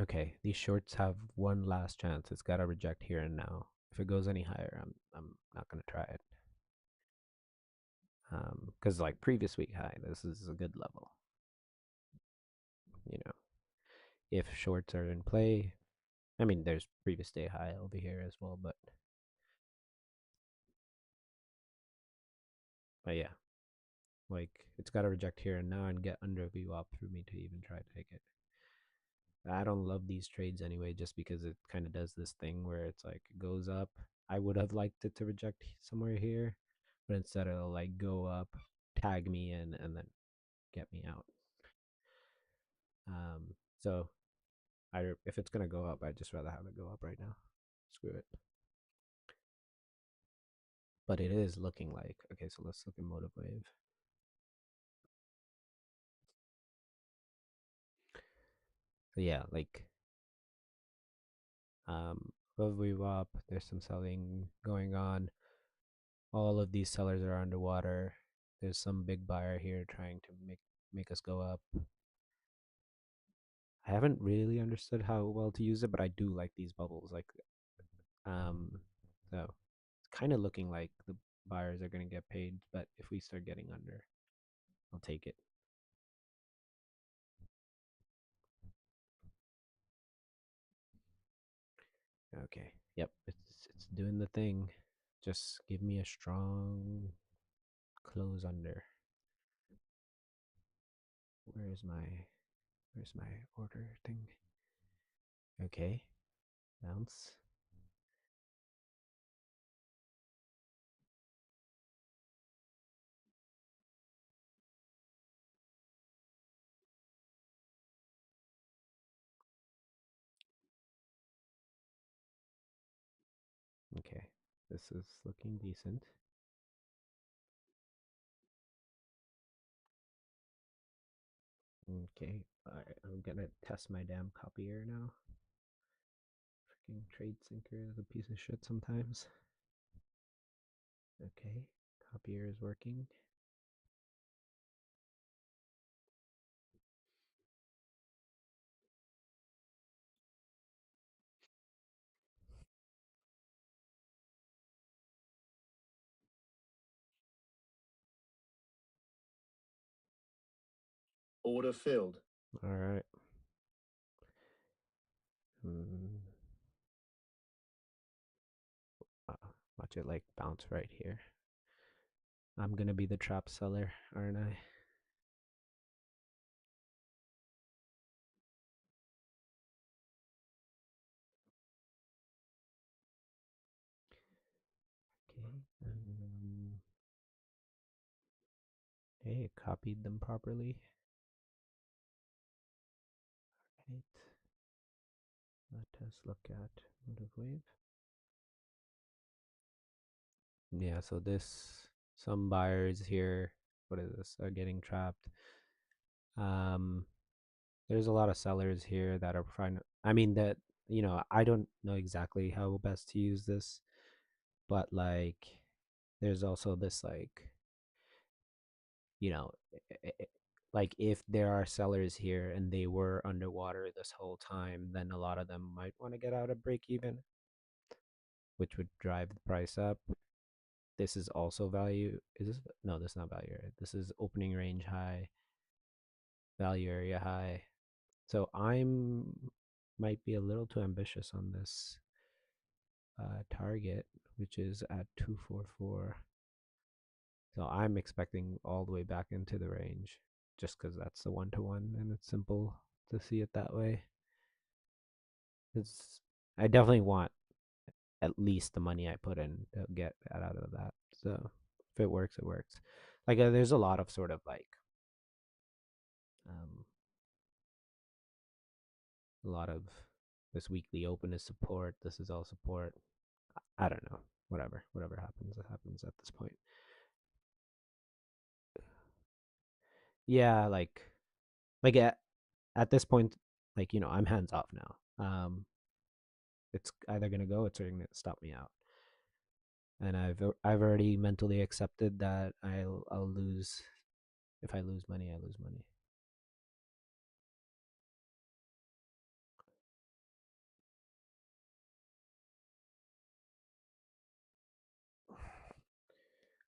Okay, these shorts have one last chance. It's got to reject here and now. If it goes any higher, I'm not gonna try it. Because like previous week high, this is a good level. You know, if shorts are in play, I mean, there's previous day high over here as well, but yeah, like it's got to reject here and now and get under VWAP for me to even try to take it. I don't love these trades anyway, just because it kind of does this thing where it's like it goes up. I would have liked it to reject somewhere here, but instead it'll like go up, tag me in, and then get me out. So if it's gonna go up, I'd just rather have it go up right now. Screw it. But it is looking like okay. So let's look at motive wave. So yeah, like above wave up, there's some selling going on. All of these sellers are underwater. There's some big buyer here trying to make us go up. I haven't really understood how well to use it, but I do like these bubbles. Like, um, so it's kind of looking like the buyers are gonna get paid, but if we start getting under, I'll take it. Okay. Yep. It's doing the thing. Just give me a strong close under. Where's my where's my order thing? Okay. Bounce. Okay. This is looking decent. Okay. Alright, I'm gonna test my damn copier now. Freaking Trade Syncer is a piece of shit sometimes. Okay. Copier is working. Order filled. Alright. Mm, watch it like bounce right here. I'm gonna be the trap seller, aren't I? Okay. Hey, it copied them properly. Right. Let us look at motive wave. Yeah, so some buyers here, what is this, are getting trapped. Um, there's a lot of sellers here that are trying to, I mean, I don't know exactly how best to use this, but like, there's also this, like, you know, like if there are sellers here and they were underwater this whole time, then a lot of them might want to get out of break even, which would drive the price up. This is also value. Is this? No, this is not value area. This is opening range high, value area high. So I'm might be a little too ambitious on this target, which is at 244. So I'm expecting all the way back into the range, just because that's the 1-to-1 and it's simple to see it that way. It's I definitely want at least the money I put in to get out of that. So if it works, it works. Like there's a lot of sort of like um, a lot of this weekly open is support. This is all support. I don't know. Whatever happens, it happens at this point. Yeah, like at this point, like I'm hands off now. It's either gonna go, it's gonna stop me out, and I've already mentally accepted that I'll lose. If I lose money, I lose money.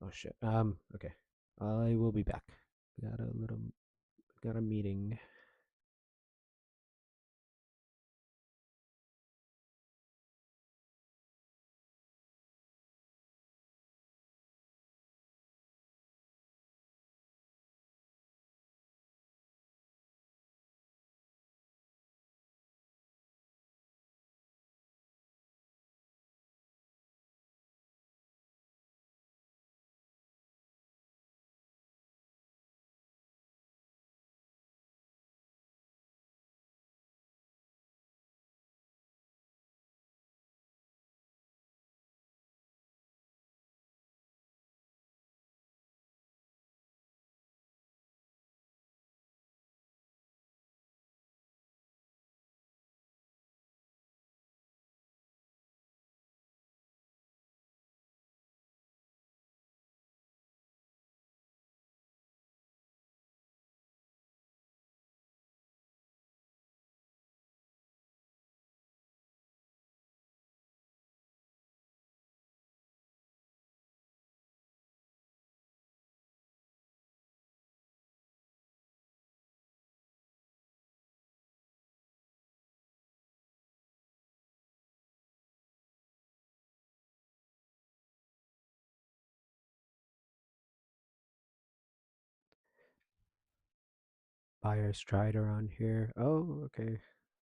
Oh shit. Okay. I will be back. Got a meeting. Buyer Strider on here. Oh, okay.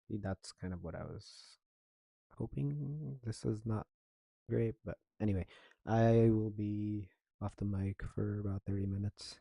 That's kind of what I was hoping. This is not great, but anyway, I will be off the mic for about 30 minutes.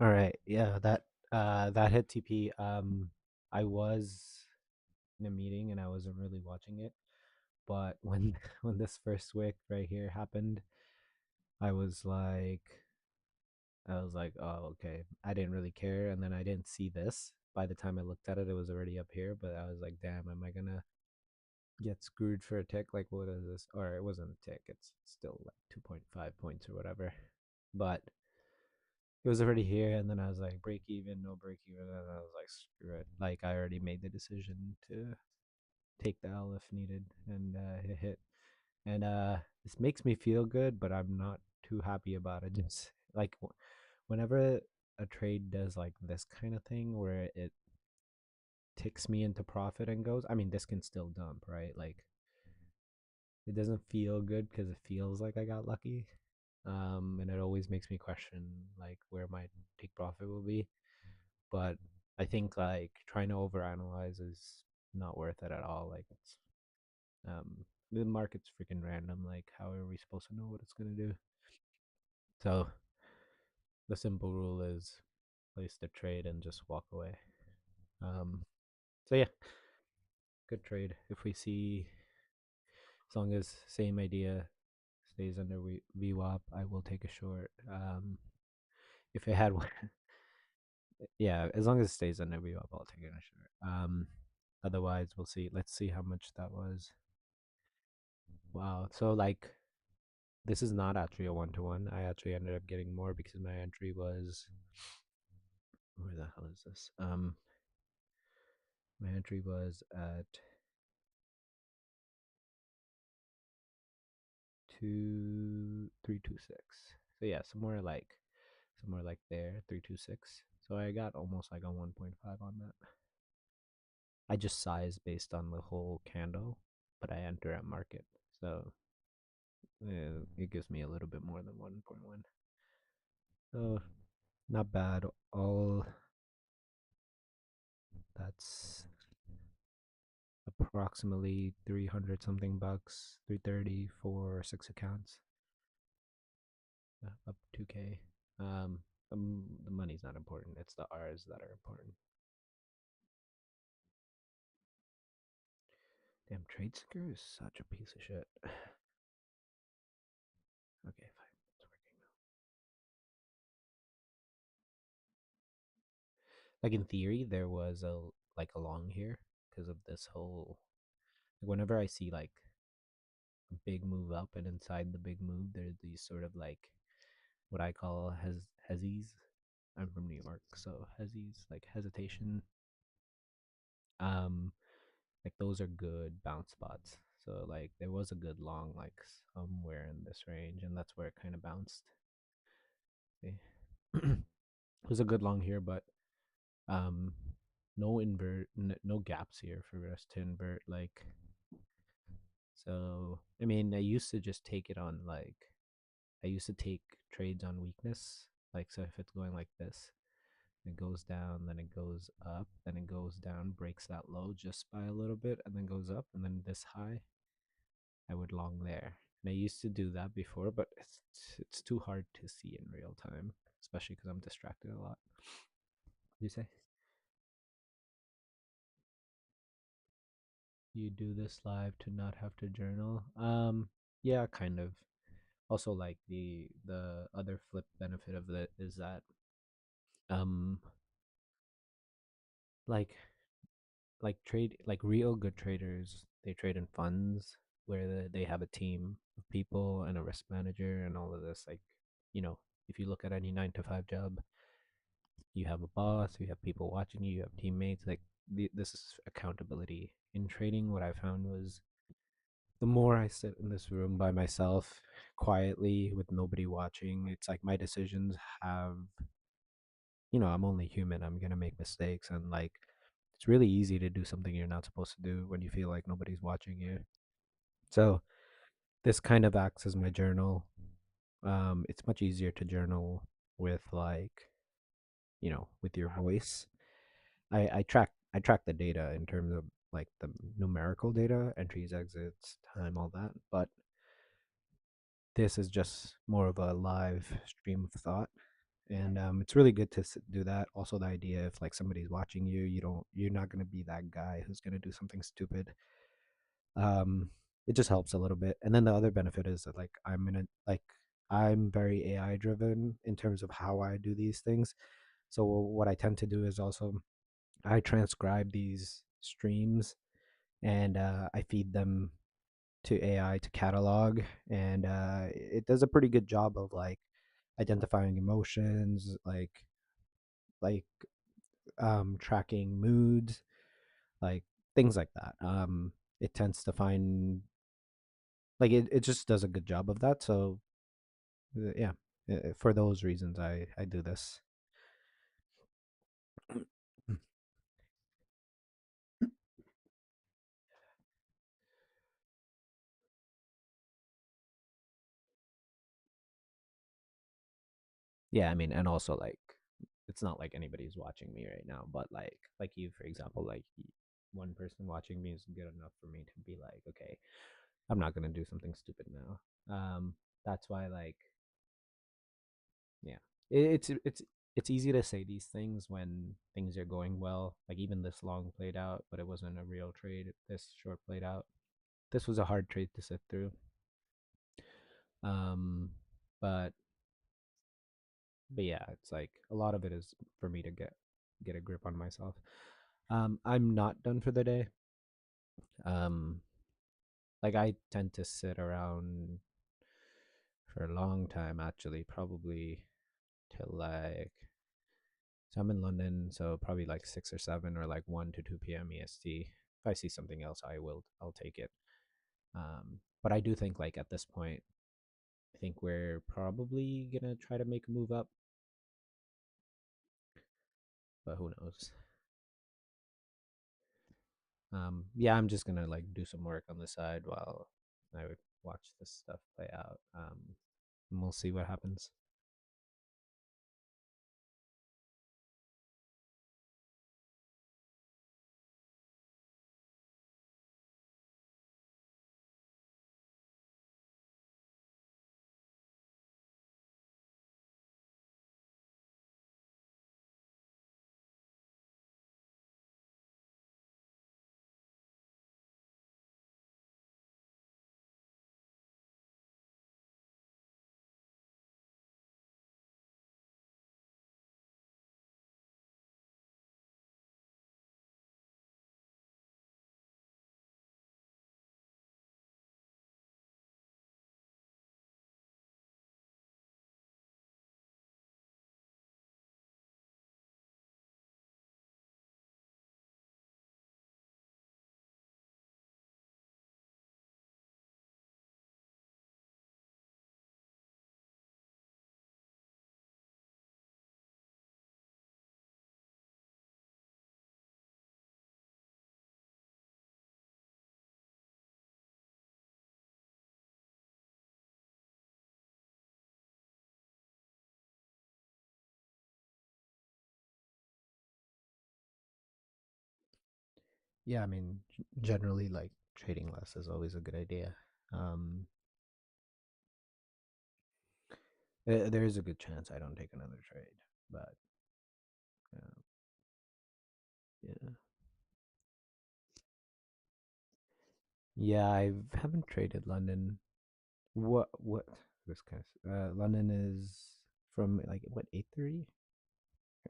All right. Yeah, that hit TP. I was in a meeting and I wasn't really watching it, but when when this first wick right here happened, I was like oh, okay. I didn't really care, and then I didn't see this. By the time I looked at it, it was already up here, but I was like, damn, am I gonna get screwed for a tick? Like, what is this? Or it wasn't a tick. It's still like 2.5 points or whatever. But it was already here, and then I was like, break even, no break even, and I was like, screw it. Like, I already made the decision to take the L if needed, and it hit. And this makes me feel good, but I'm not too happy about it. Just like whenever a trade does like this kind of thing where it ticks me into profit and goes, I mean, this can still dump, right? Like, it doesn't feel good because it feels like I got lucky. And it always makes me question like where my take profit will be. But I think like trying to overanalyze is not worth it at all. Like it's the market's freaking random. Like how are we supposed to know what it's gonna do? So the simple rule is place the trade and just walk away. Um, so yeah, good trade. If we see, as long as same idea stays under VWAP, I will take a short. If it had one, yeah, as long as it stays under VWAP, I'll take it a short. Otherwise, we'll see. Let's see how much that was. Wow. So like, this is not actually a 1-to-1. I actually ended up getting more because my entry was, where the hell is this? My entry was at 2326. So yeah, somewhere like there, 326. So I got almost like a 1.5 on that. I just size based on the whole candle, but I enter at market. So it gives me a little bit more than 1.1. So not bad. All that's approximately 300 something bucks, 330 for 6 accounts, up 2K. Um, the money's not important. It's the R's that are important. Damn, TradeSecure is such a piece of shit. Okay, fine. It's working now. Like in theory, there was a long here because of this whole. Like whenever I see like a big move up, and inside the big move, there's these sort of like what I call hezzies. I'm from New York, so hezzies like hesitation. Um, like those are good bounce spots. So like there was a good long like somewhere in this range, and that's where it kind of bounced. See? It was a good long here, but um, no gaps here for us to invert. Like so, I mean, I used to just take it on like I used to take trades on weakness. Like so, if it's going like this, it goes down, then it goes up, then it goes down, breaks that low just by a little bit, and then goes up, and then this high, I would long there. And I used to do that before, but it's too hard to see in real time, especially because I'm distracted a lot. You say you do this live to not have to journal? Yeah, kind of. Also, like the other flip benefit of it is that um, like like real good traders, they trade in funds where they have a team of people and a risk manager and all of this. Like, you know, if you look at any 9 to 5 job, you have a boss, you have people watching you, you have teammates. Like this is accountability. In trading, what I found was the more I sit in this room by myself, quietly with nobody watching, it's like my decisions have, I'm only human. I'm gonna make mistakes, and like it's really easy to do something you're not supposed to do when you feel like nobody's watching you. So this kind of acts as my journal. It's much easier to journal with like, with your voice. I track the data in terms of like the numerical data, entries, exits, time, all that. But this is just more of a live stream of thought, and it's really good to do that. Also, the idea if like somebody's watching you, you're not gonna be that guy who's gonna do something stupid. Um, it just helps a little bit. And then the other benefit is that like I'm very AI driven in terms of how I do these things. So what I tend to do is also I transcribe these streams and I feed them to AI to catalog, and it does a pretty good job of like identifying emotions, like tracking moods, like things like that. It tends to find like it just does a good job of that. So yeah, for those reasons, I do this. Yeah, I mean, and also like it's not like anybody's watching me right now, but like you, for example, like one person watching me is good enough for me to be like, okay, I'm not gonna do something stupid now. That's why like yeah, it's easy to say these things when things are going well. Like even this long played out, but it wasn't a real trade. This short played out. This was a hard trade to sit through. Um, but but yeah, it's like a lot of it is for me to get a grip on myself. I'm not done for the day. Um, like I tend to sit around for a long time actually, probably till like so I'm in London, so probably like 6 or 7 or like 1 to 2 p.m. EST. If I see something else, I'll take it. But I do think like at this point, I think we're probably gonna try to make a move up, but who knows? Yeah, I'm just gonna like do some work on the side while I would watch this stuff play out. And we'll see what happens. Yeah, I mean, generally, like trading less is always a good idea. Um, there is a good chance I don't take another trade, but uh, yeah, yeah, I haven't traded London. What this kind of London is from like what 8:30,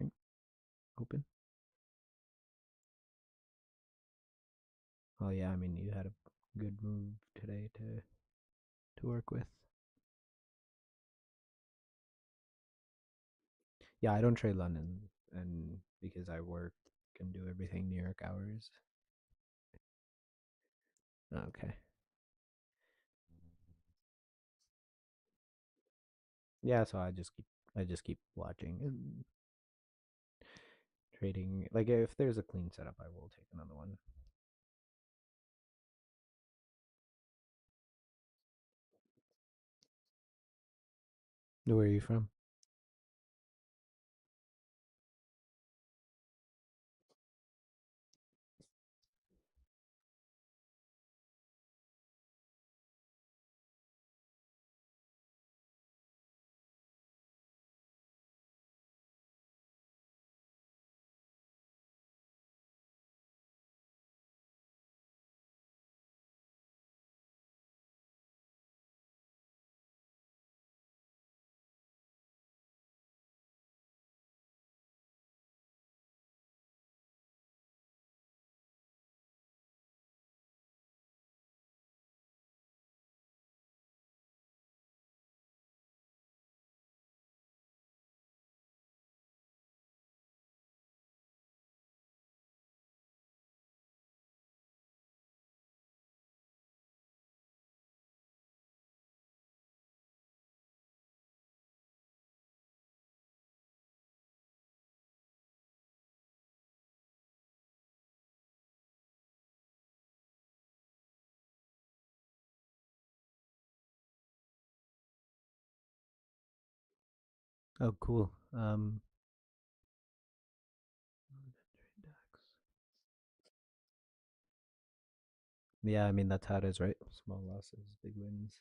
right? Open. Oh yeah, I mean you had a good move today to work with. Yeah, I don't trade London, and because I work and do everything New York hours. Okay. Yeah, so I just keep watching and trading. Like if there's a clean setup, I will take another one. Where are you from? Oh, cool. Yeah, I mean that's how it is, right? Small losses, big wins.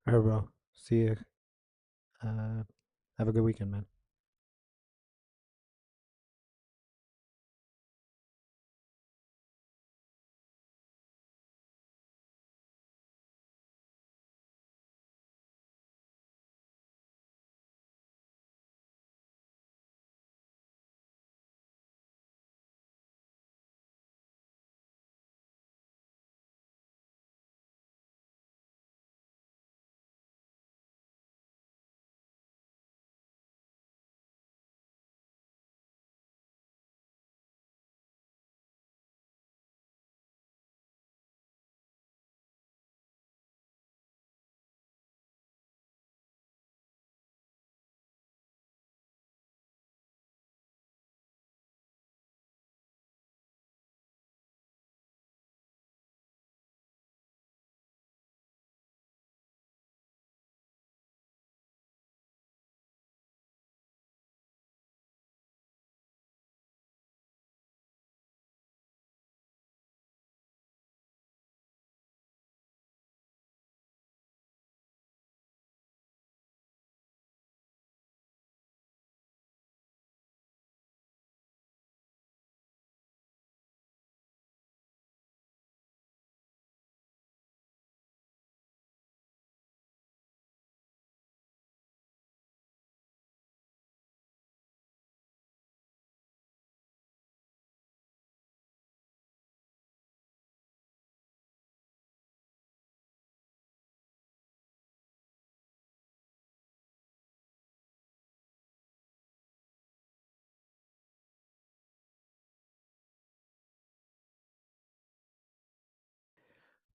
All right, bro. See you. Uh, have a good weekend, man.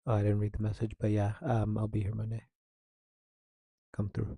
Oh, I didn't read the message, but yeah, I'll be here Monday. Come through.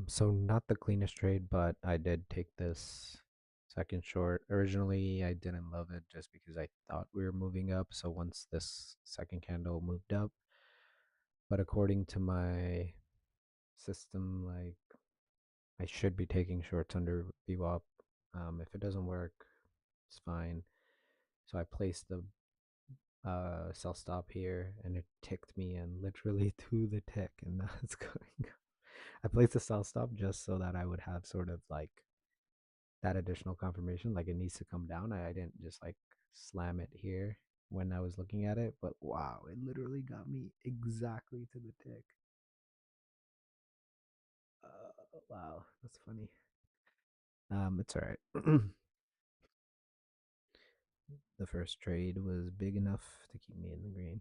So not the cleanest trade, but I did take this second short. Originally, I didn't love it just because I thought we were moving up. So once this second candle moved up, but according to my system, like I should be taking shorts under VWAP. If it doesn't work, it's fine. So I placed the sell stop here, and it ticked me in literally to the tick, and now it's going. I placed the sell stop just so that I would have sort of like that additional confirmation, like it needs to come down. I didn't just like slam it here when I was looking at it, but wow, it literally got me exactly to the tick. Wow, that's funny. It's all right. The first trade was big enough to keep me in the green.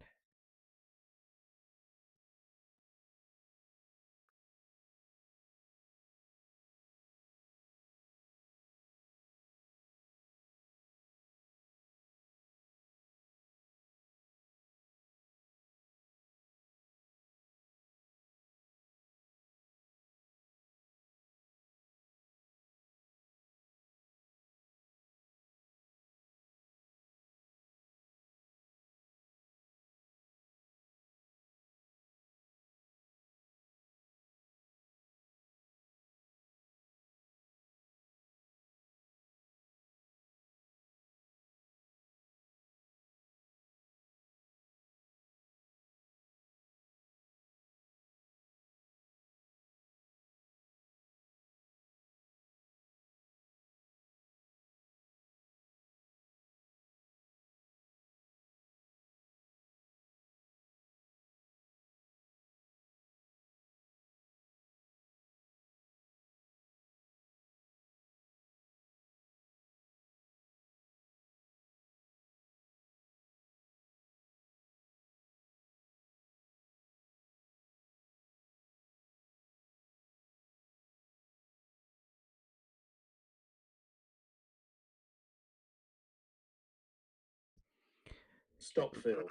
Stop fill.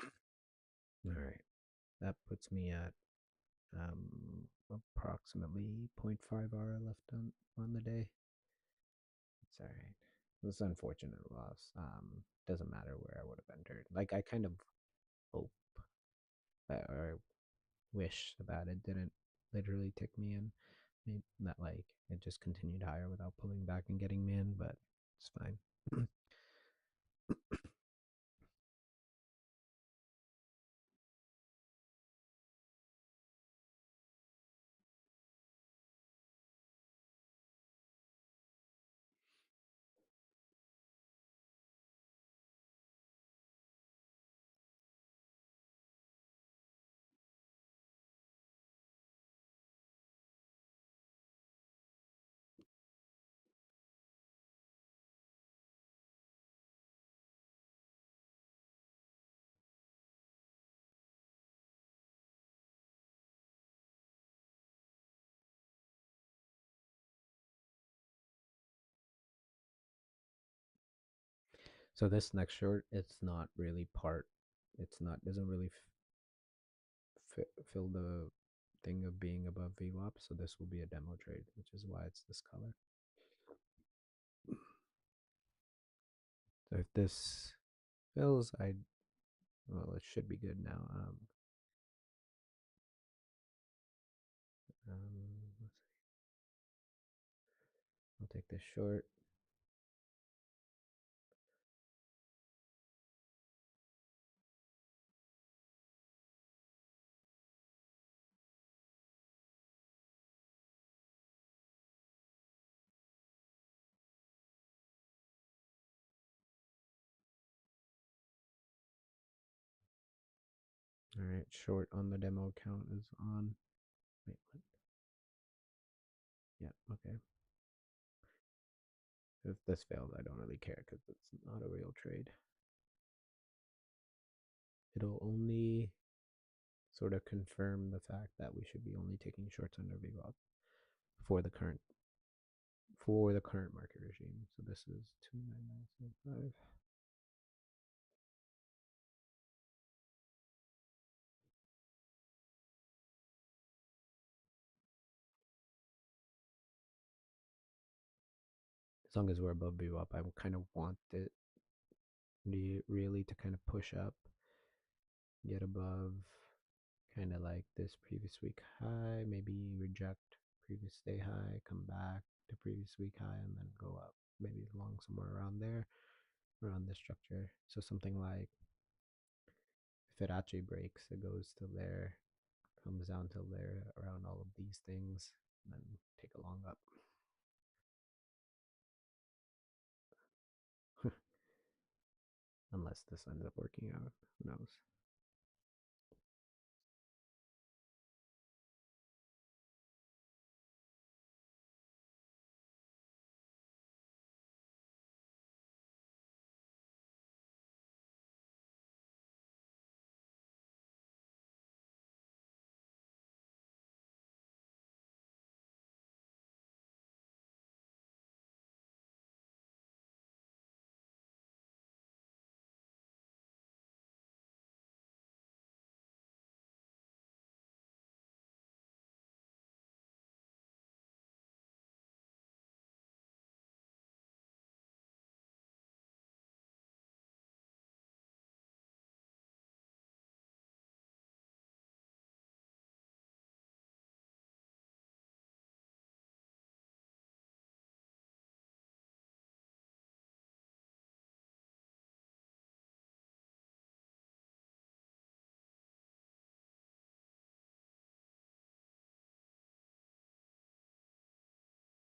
All right, that puts me at approximately zero point 0.5 hour left on the day. It's all right. It's an unfortunate loss. Doesn't matter where I would have entered. Like I kind of hope that, or wish that it didn't literally tick me in. Maybe that like it just continued higher without pulling back and getting me in, but it's fine. So this next short, it's not really part. It's not doesn't really fill the thing of being above VWAP. So this will be a demo trade, which is why it's this color. So if this fills, I well, it should be good now. Let's see. I'll take this short. All right, short on the demo account is on. Wait, what? Yeah, okay. If this fails, I don't really care because it's not a real trade. It'll only sort of confirm the fact that we should be only taking shorts under VWAP for the current market regime. So this is 29975. as long as we're above VWAP, I kind of want it really to kind of push up, get above kind of like this previous week high, maybe reject previous day high, come back to previous week high, and then go up, maybe along somewhere around there, around this structure. So something like Fibonacci breaks, it goes till there, comes down till there, around all of these things, and then take a long up. Unless this ends up working out, who knows?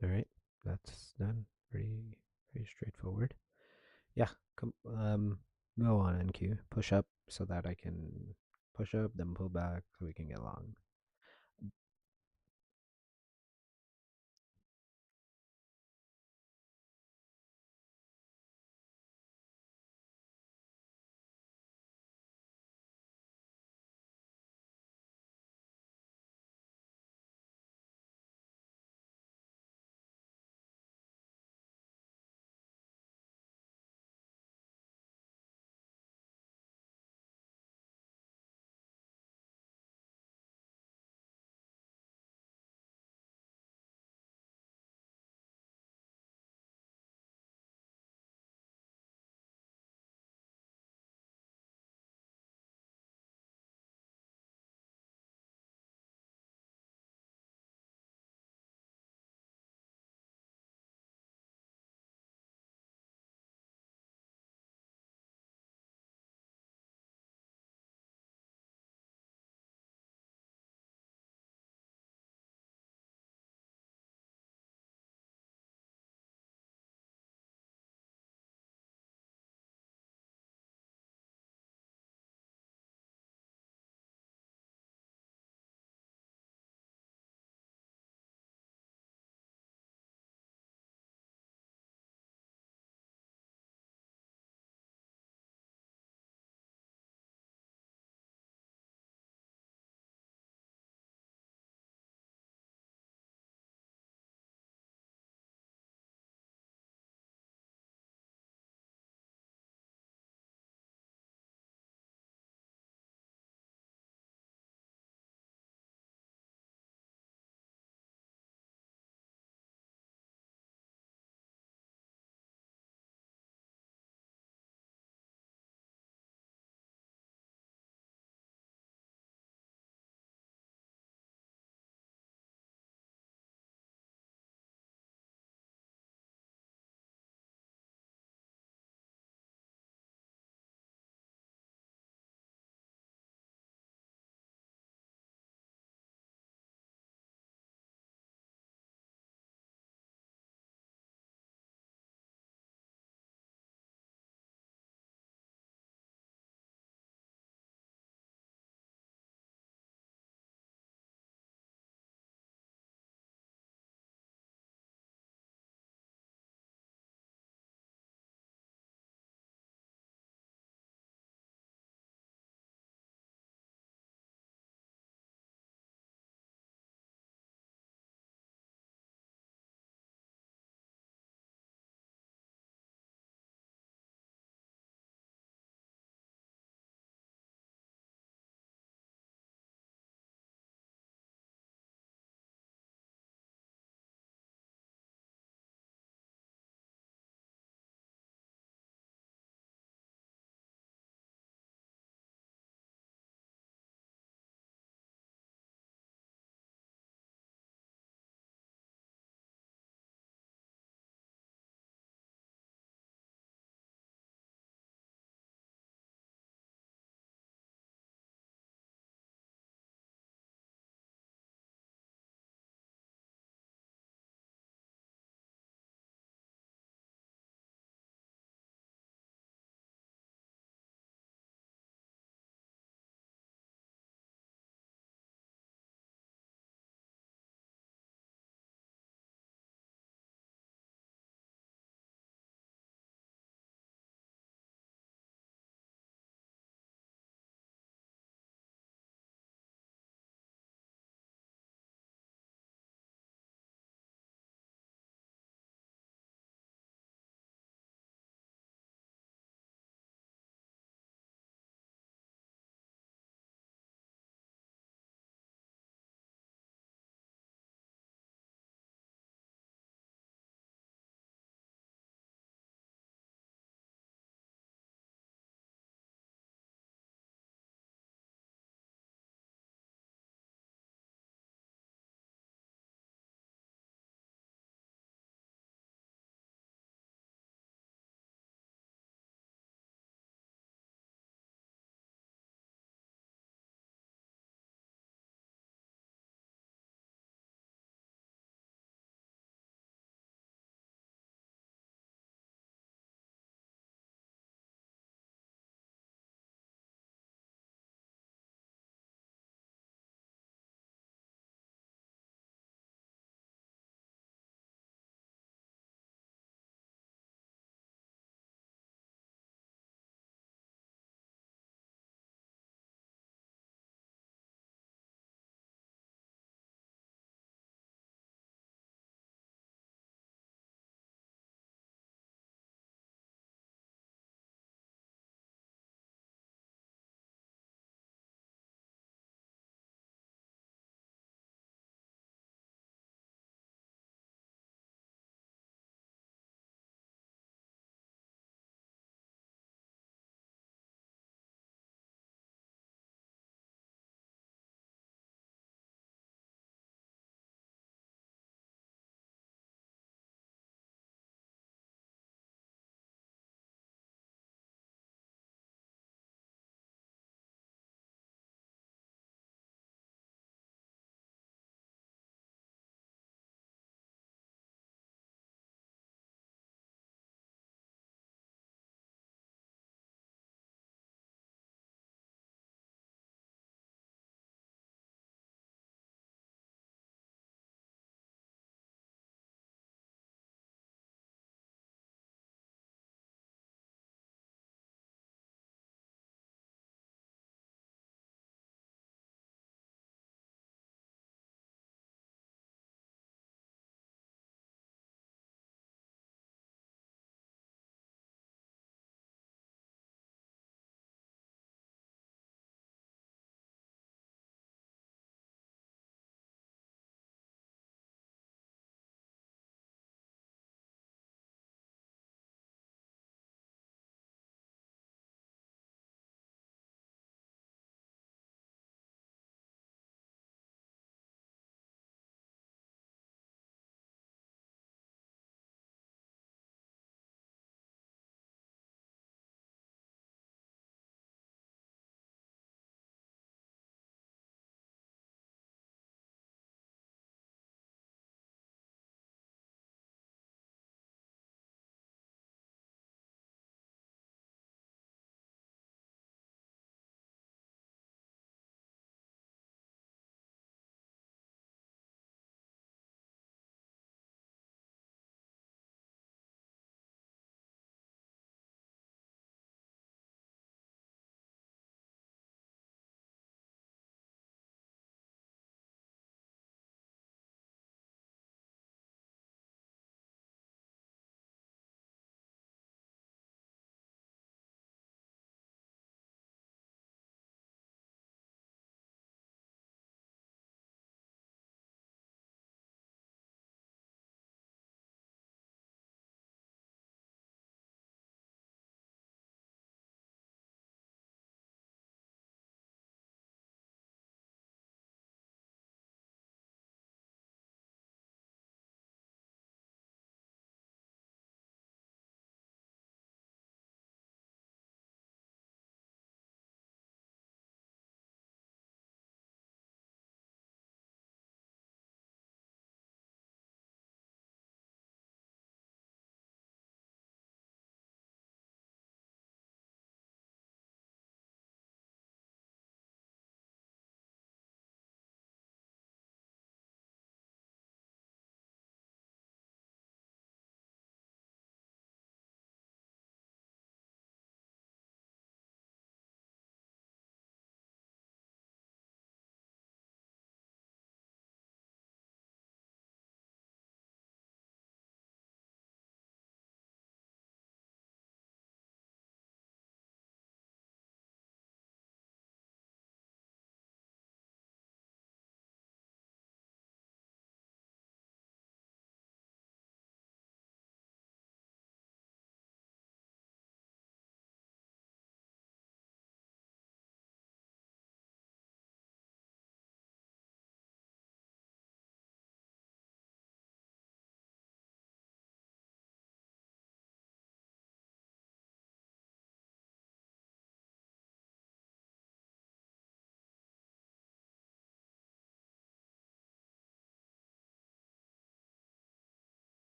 All right, that's done. Pretty straightforward. Yeah, go on NQ. Push up so that I can push up, then pull back so we can get long.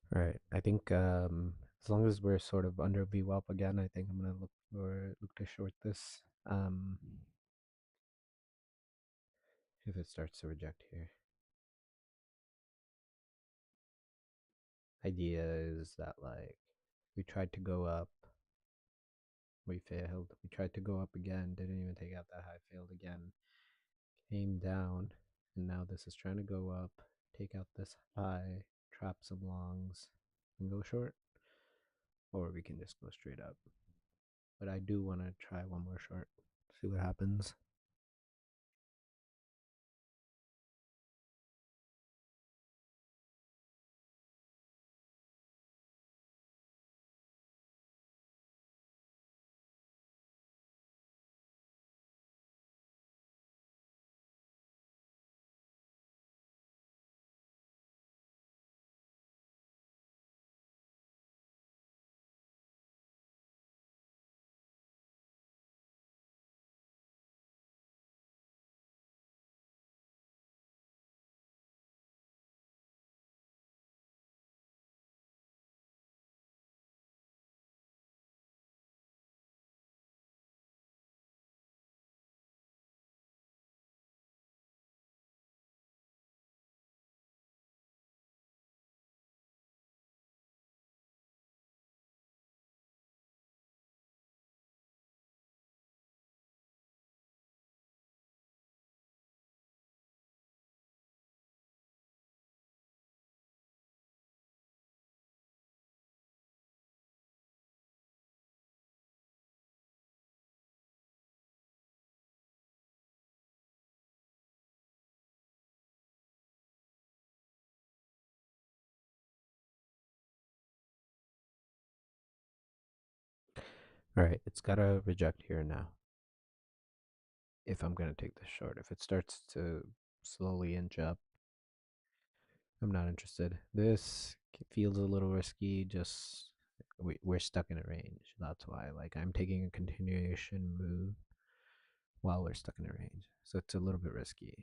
Right. I think as long as we're sort of under VWAP again, I think I'm gonna look to short this. If it starts to reject here. Idea is that like we tried to go up, we failed. We tried to go up again, didn't even take out that high, failed again, came down, and now this is trying to go up, take out this high, trap some longs, and go short, or we can just go straight up. But I do want to try one more short, see what happens. All right, it's gotta reject here now. If I'm gonna take this short, if it starts to slowly inch up, I'm not interested. This feels a little risky. Just we're stuck in a range. That's why. Like I'm taking a continuation move while we're stuck in a range, so it's a little bit risky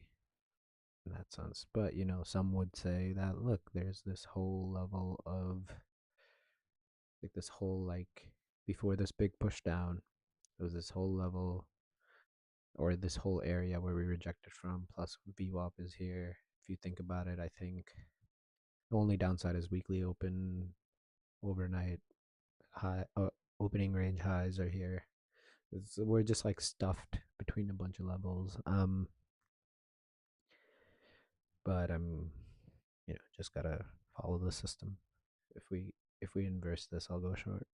in that sense. But some would say that look, there's this whole level of like this whole like before this big push down, there was this whole level or this whole area where we rejected from. Plus VWAP is here. If you think about it, I think the only downside is weekly open, overnight high, opening range highs are here. We're just like stuffed between a bunch of levels. But I'm, just gotta follow the system. If we inverse this, I'll go short.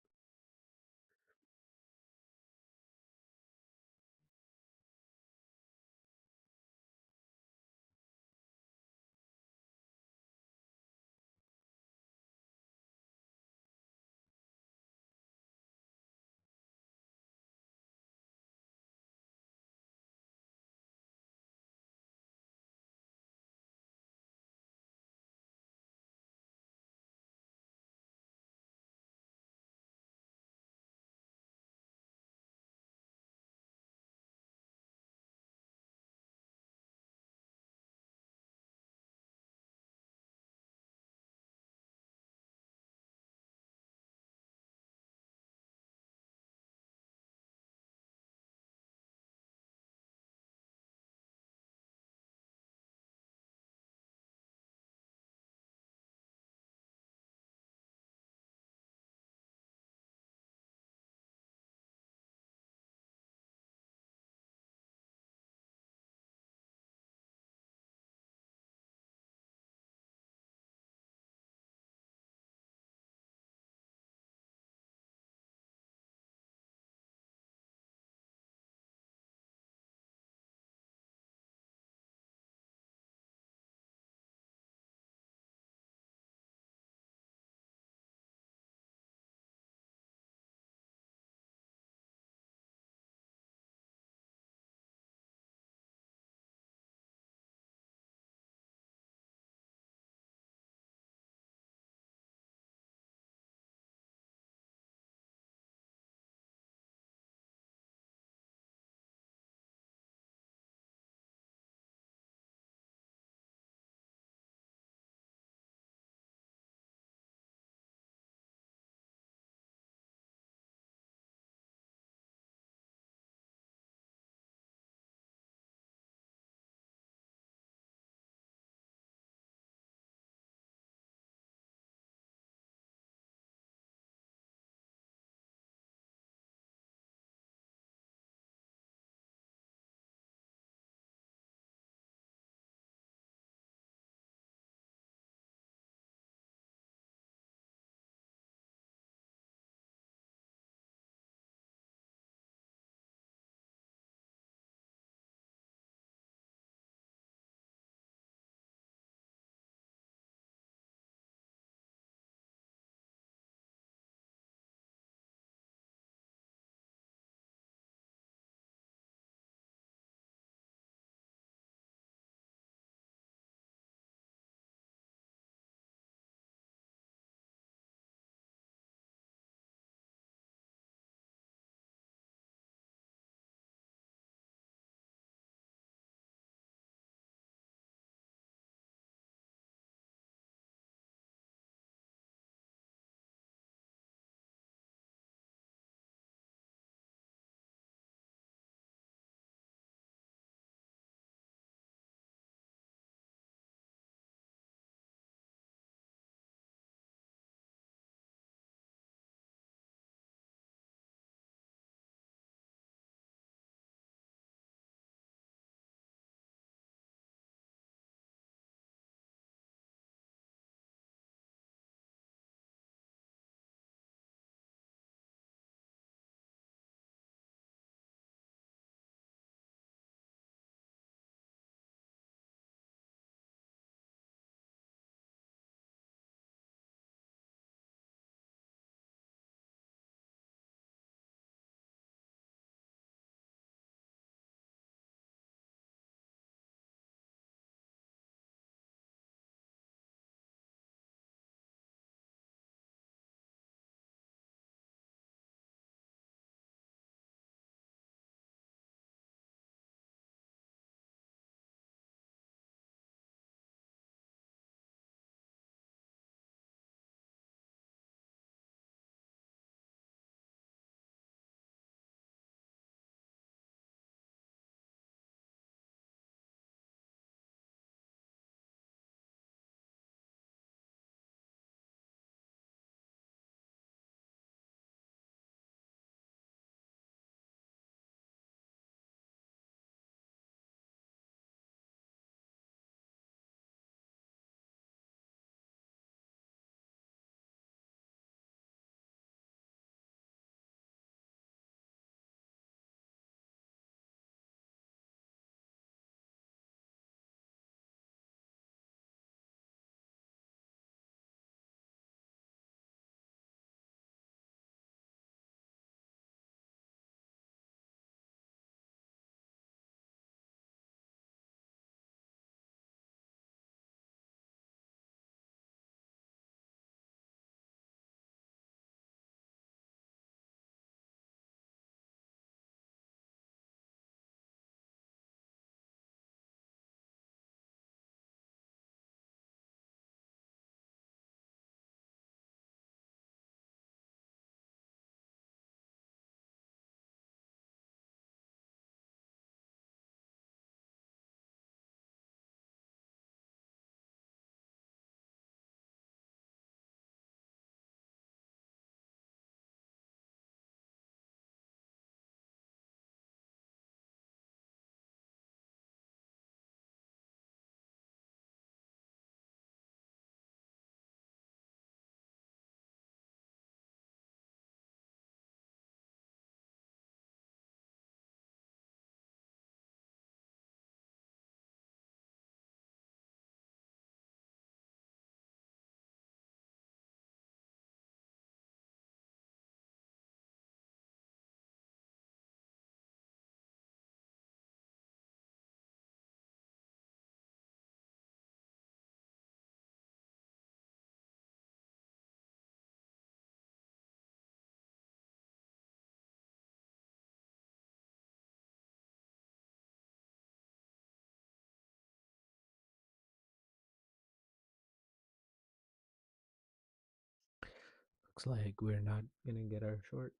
Looks like we're not gonna get our short.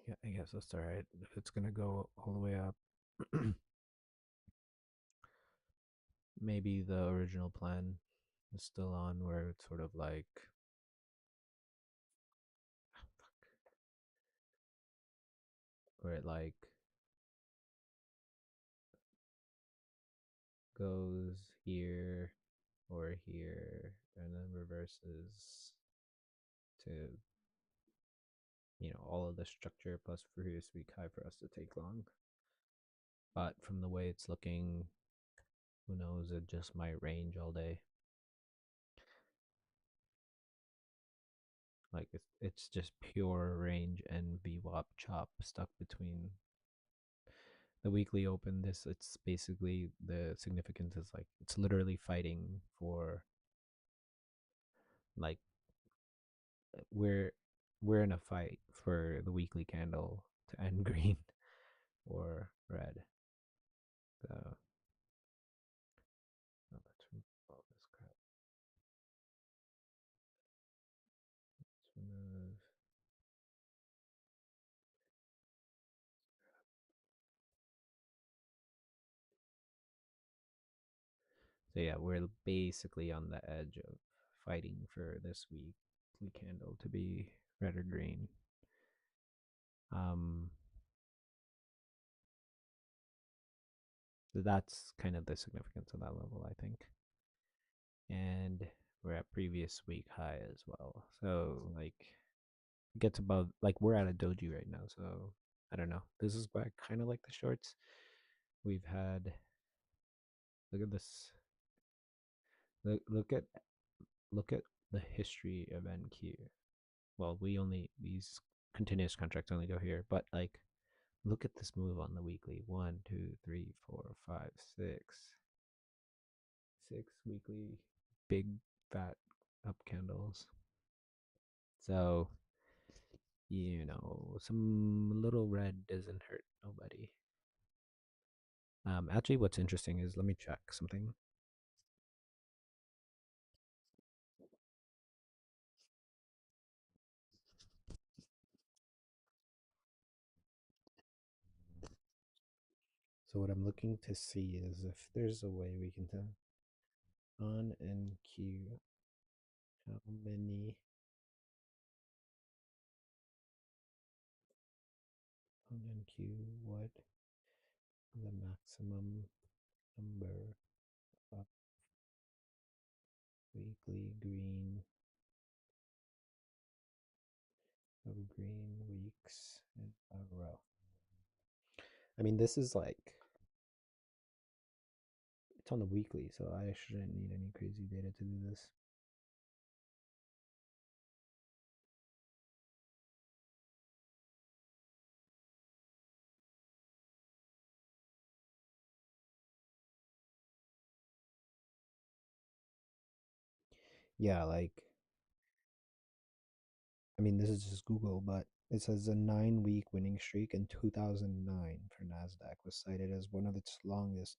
Yeah, I guess that's all right. If it's gonna go all the way up, maybe the original plan is still on, where it's sort of like where it like goes here or here and then reverses to all of the structure plus previous week high for us to take long. But from the way it's looking, who knows? It just might range all day. Like it's just pure range and VWAP chop stuck between the weekly open. This it's basically the significance is like it's literally fighting for like we're we're in a fight for the weekly candle to end green or red. The oh, that's from all this crap. Let's remove. So yeah, we're basically on the edge of fighting for this weekly candle to be red or green. Um, so that's kind of the significance of that level, I think. And we're at previous week high as well. So like it gets above like we're at a doji right now. So I don't know. This is why I kind of like the shorts. We've had look at this. Look at look at the history of NQ. Well, we only these continuous contracts only go here, but like look at this move on the weekly. 1, 2, 3, 4, 5, 6 weekly big fat up candles. So some little red doesn't hurt nobody. Actually, what's interesting is let me check something. So what I'm looking to see is if there's a way we can tell on NQ how many on NQ what the maximum number of weekly green weeks in a row. I mean, this is like it's on the weekly, so I shouldn't need any crazy data to do this. Yeah, like I mean, this is just Google, but it says a 9 week winning streak in 2009 for NASDAQ was cited as one of its longest,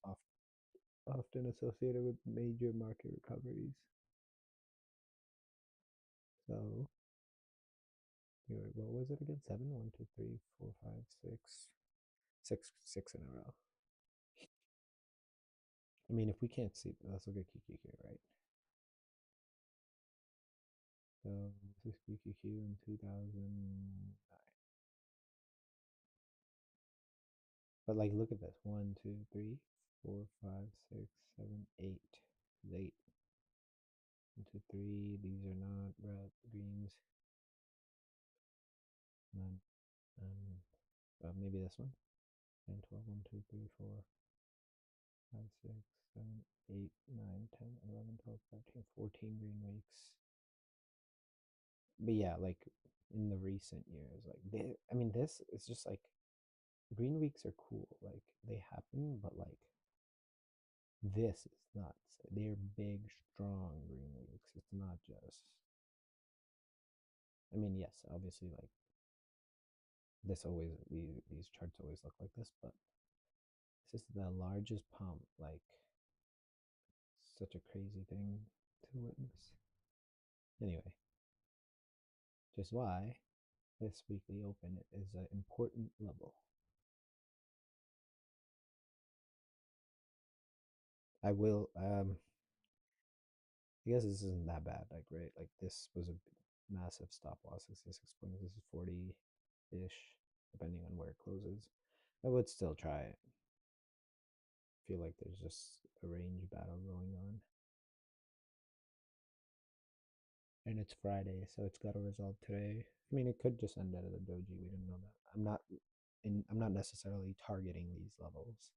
often associated with major market recoveries. So, what was it again? 7, 1, 2, 3, 4, 5, 6, 6 in a row. I mean, if we can't see, let's look at QQQ, right? So, this is QQQ in 2009. But like, look at this: 1, 2, 3, 4, 5, 6, 7, 8. 8. 1, 2, 3. These are not red greens. None. Maybe this one. 10, 12, 1, 2, 3, 4, 5, 6, 7, 8, 9, 10, 11, 12, 13, 14 green weeks. But yeah, like in the recent years, like I mean, this is just like green weeks are cool. Like they happen, but like this is not. They're big, strong green weeks. It's not just. I mean, yes, obviously, like this always these charts always look like this, but this is the largest pump like such a crazy thing to witness. Anyway, just why this weekly open is an important level. I will. I guess this isn't that bad. Like, right? Like, this was a massive stop loss. 66 points. This is 40 ish, depending on where it closes. I would still try it. I feel like there's just a range battle going on. And it's Friday, so it's got to resolve today. I mean, it could just end at a doji. We didn't know that. I'm not necessarily targeting these levels.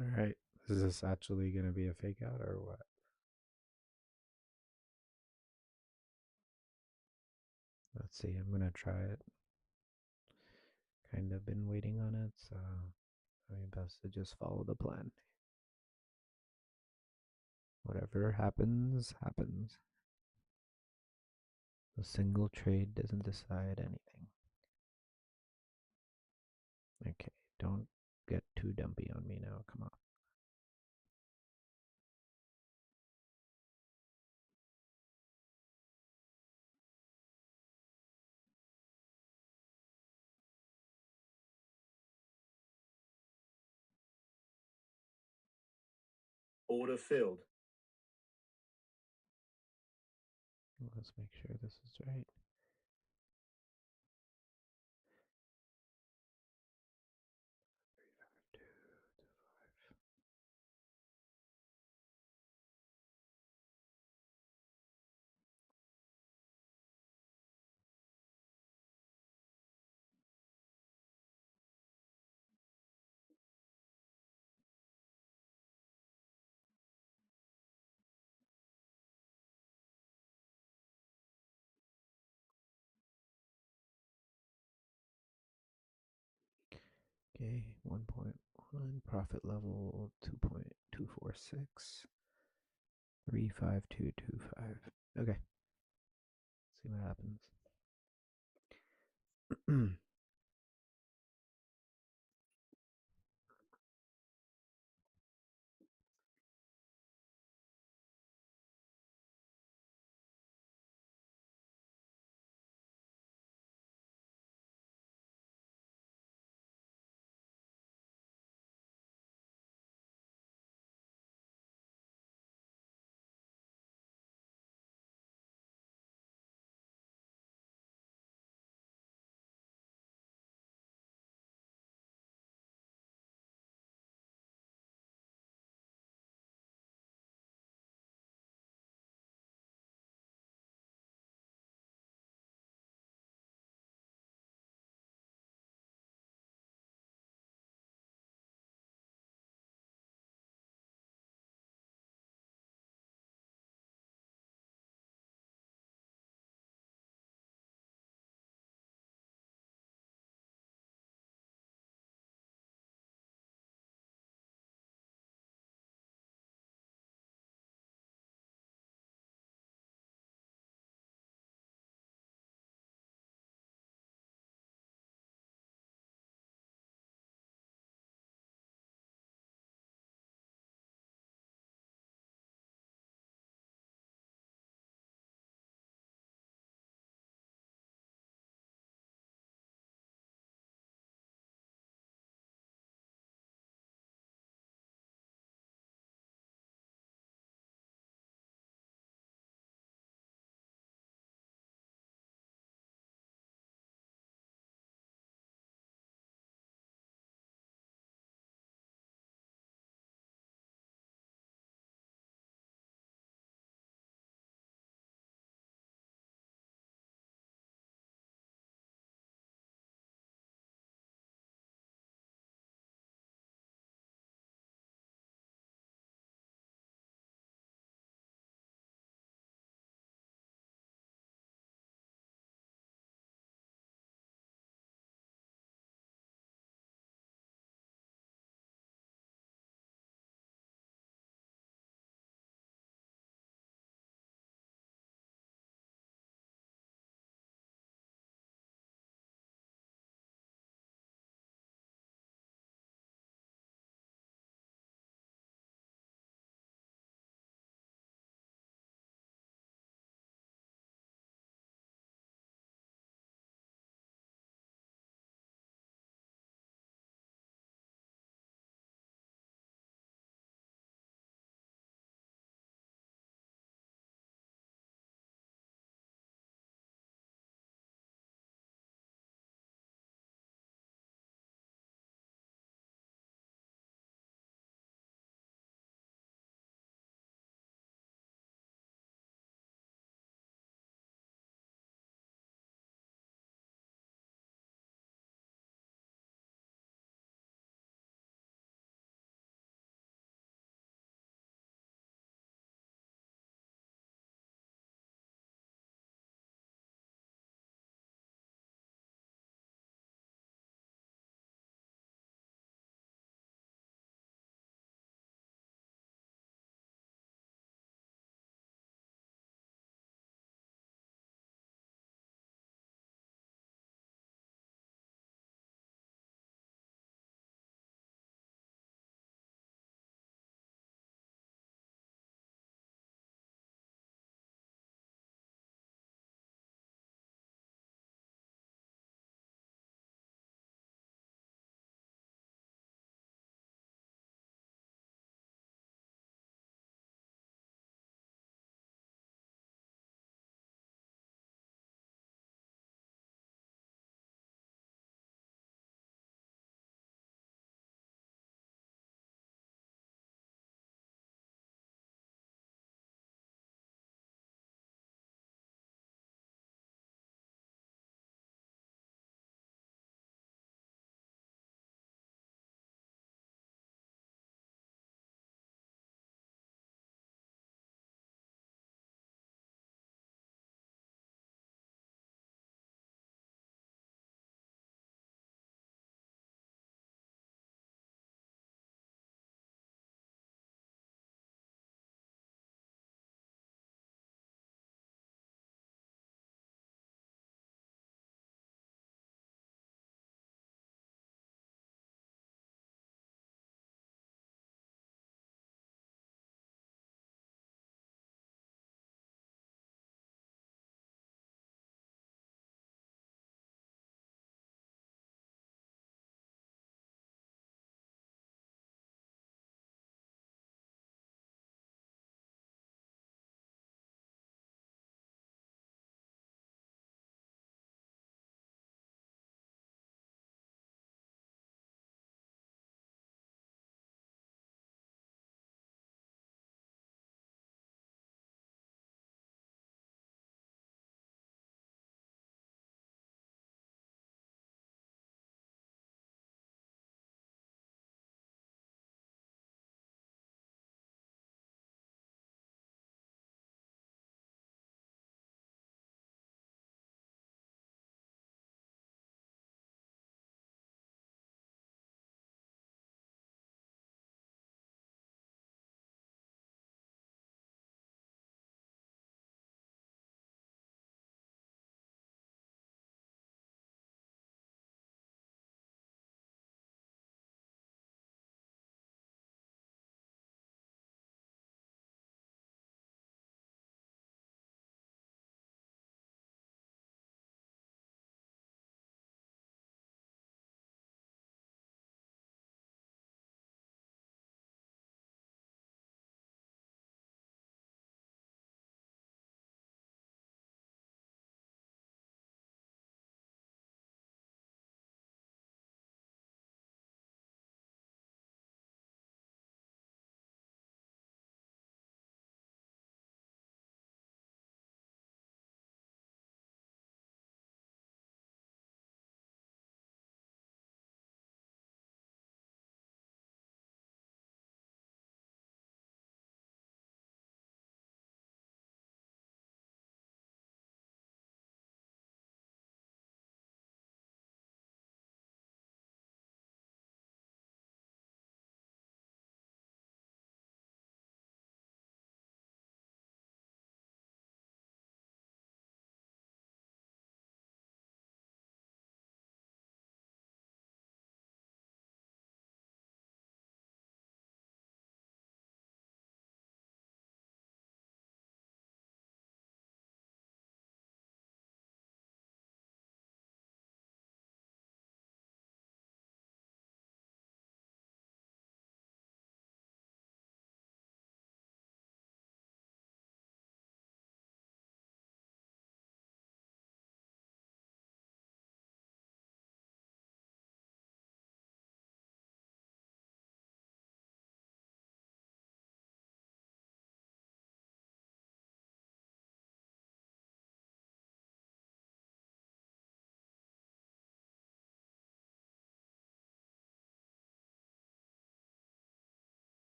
All right. Is this actually going to be a fake out or what? Let's see. I'm going to try it. Kind of been waiting on it, so I mean, best to just follow the plan. Whatever happens, happens. A single trade doesn't decide anything. Okay, don't get too dumpy on me now. Come on. Order filled. Let's make sure this is right. Okay, 1.1 profit level 2.246 35225. Okay, see what happens.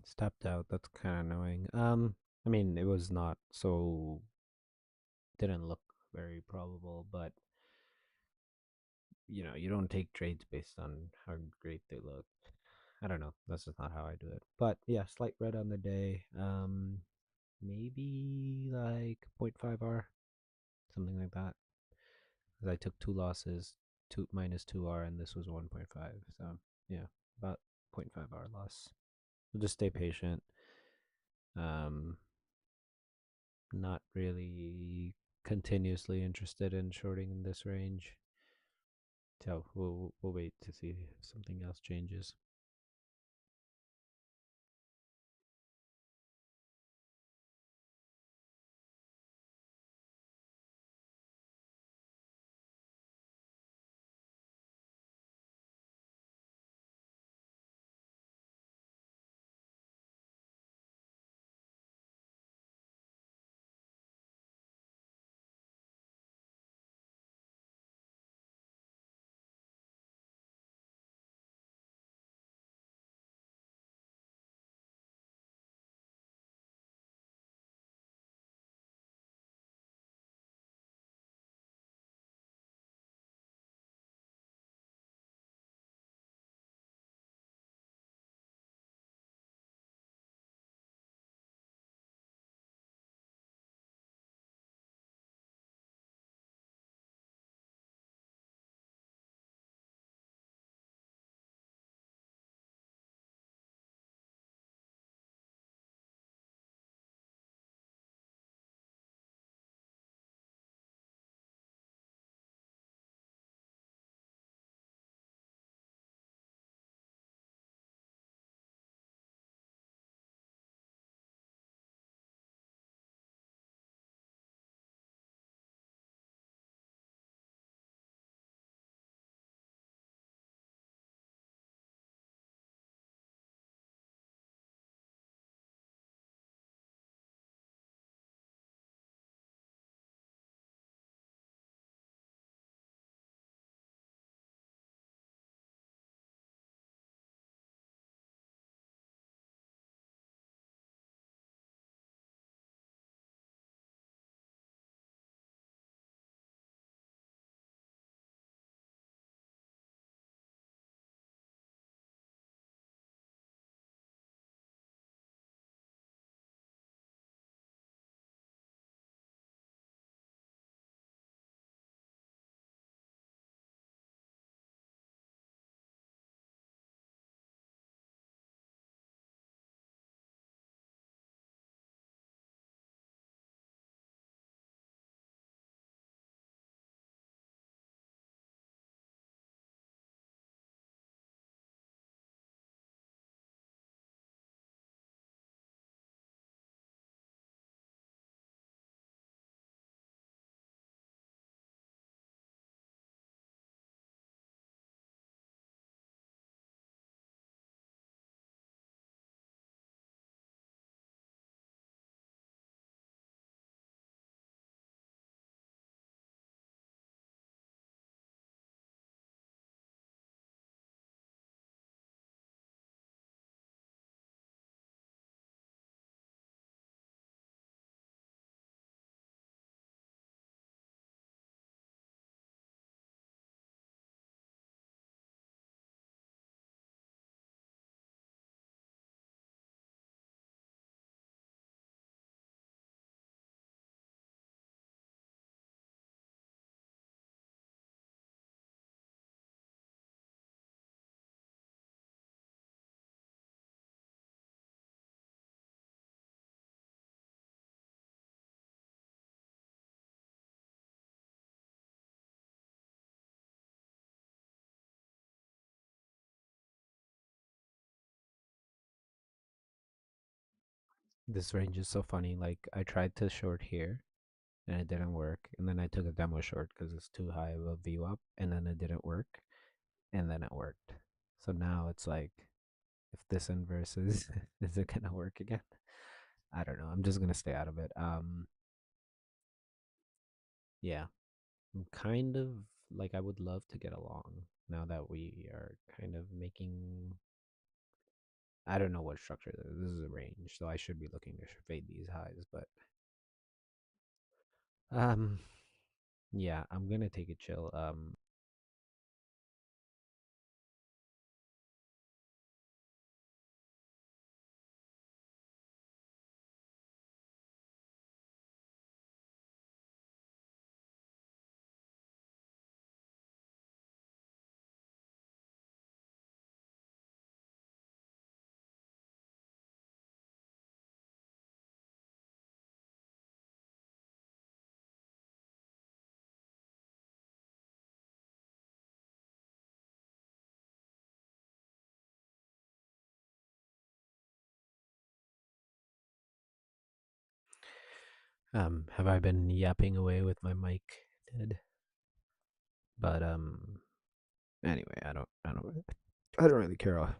Stepped out. That's kind of annoying. I mean, it was not so didn't look very probable, but you don't take trades based on how great they look. I don't know. That's just not how I do it. But yeah, slight red on the day. Maybe like point 0.5 R, something like that. Because I took two losses, two minus 2 R, and this was 1.5. So yeah, about point 0.5 R loss. So just stay patient. Um, Not really continuously interested in shorting in this range. So we'll wait to see if something else changes. This range is so funny. Like I tried to short here and it didn't work, and then I took a demo short because it's too high of a view up, and then it didn't work, and then it worked. So now it's like, if this inverses, is it gonna work again? I don't know. I'm just gonna stay out of it. Yeah, I'm kind of like I would love to get along now that we are kind of making I don't know what structure this is a range, so I should be looking to fade these highs, but um yeah, I'm gonna take a chill. Have I been yapping away with my mic dead? But anyway, I don't really care.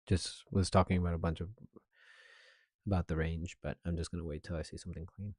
Just was talking about a bunch of about the range, but I'm just gonna wait till I see something clean.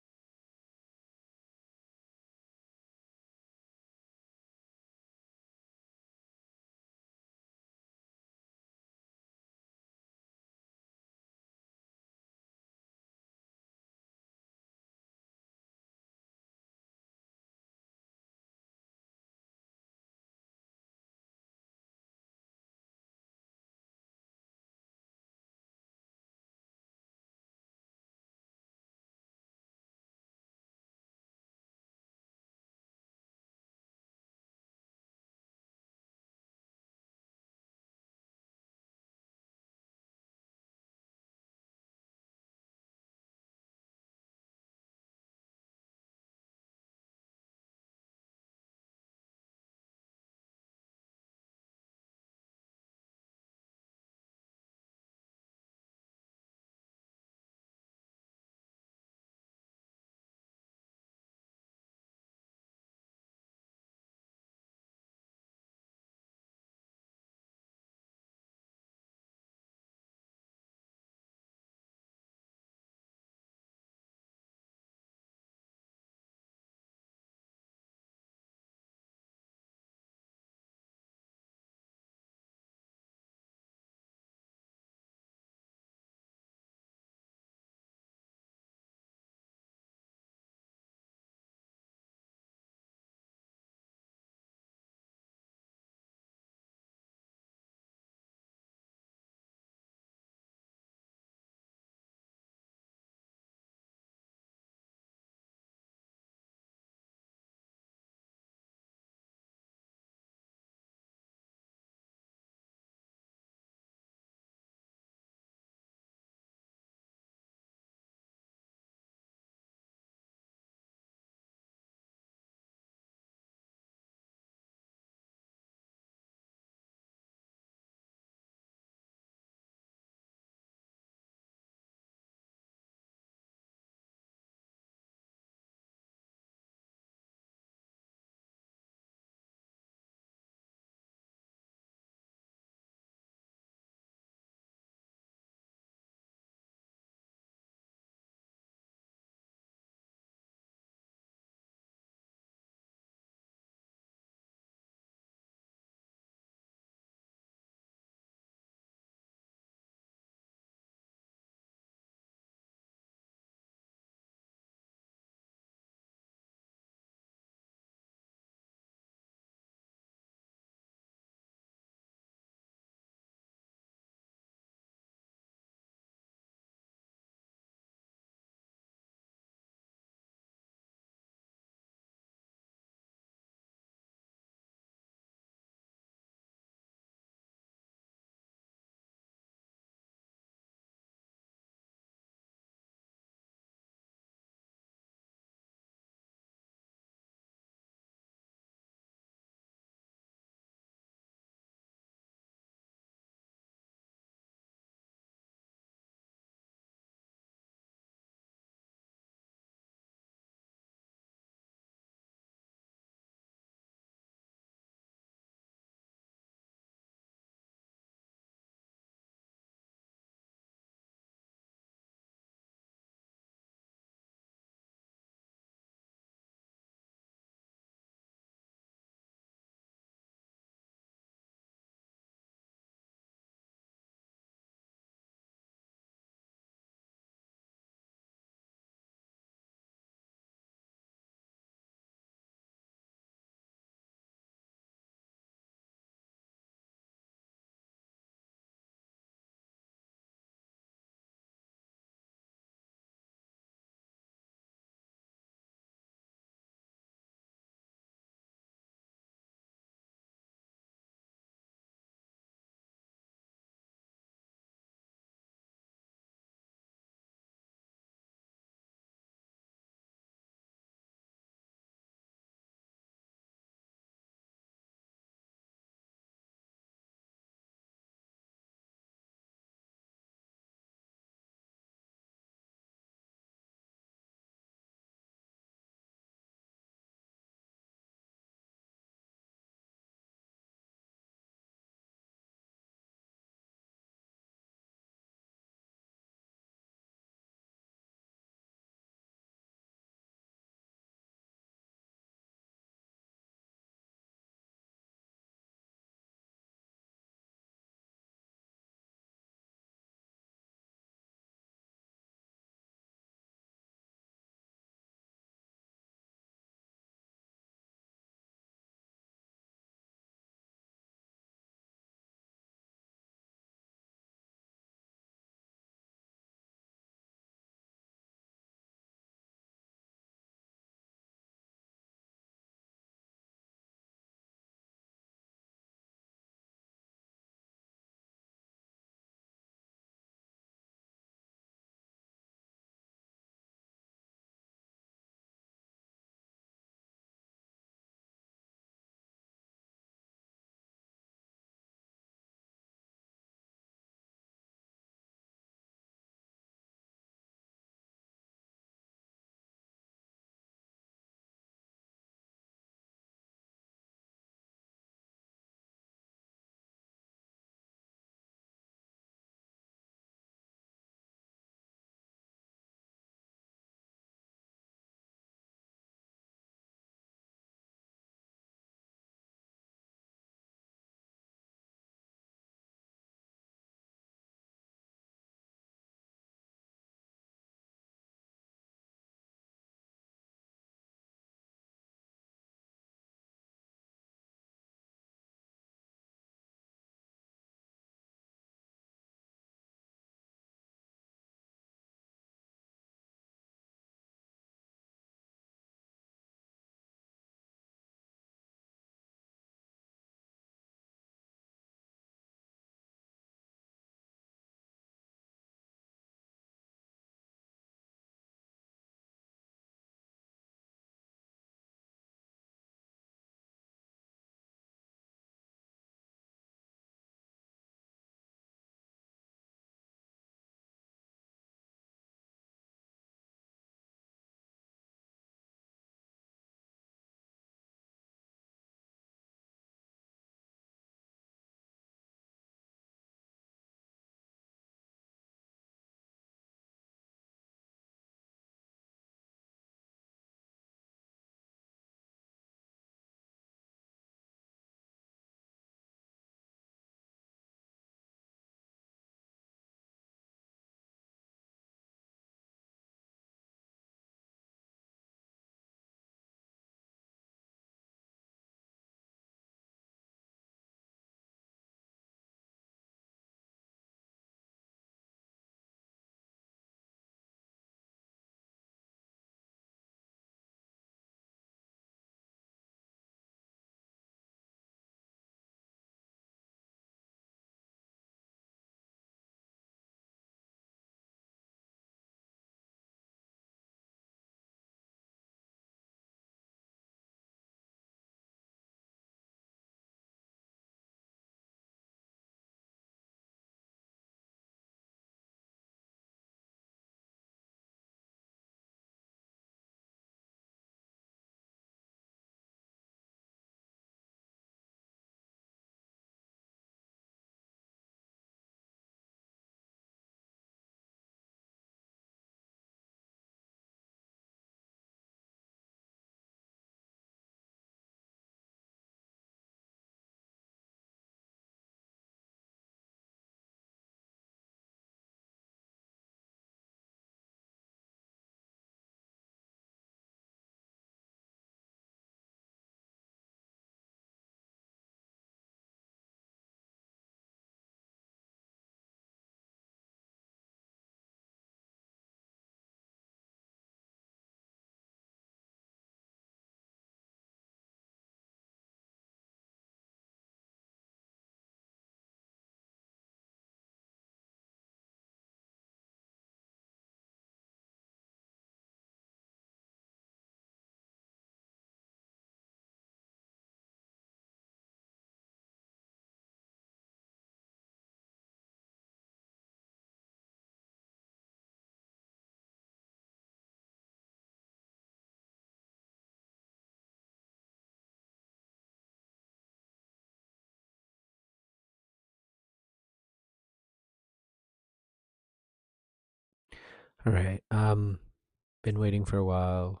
All right. Been waiting for a while.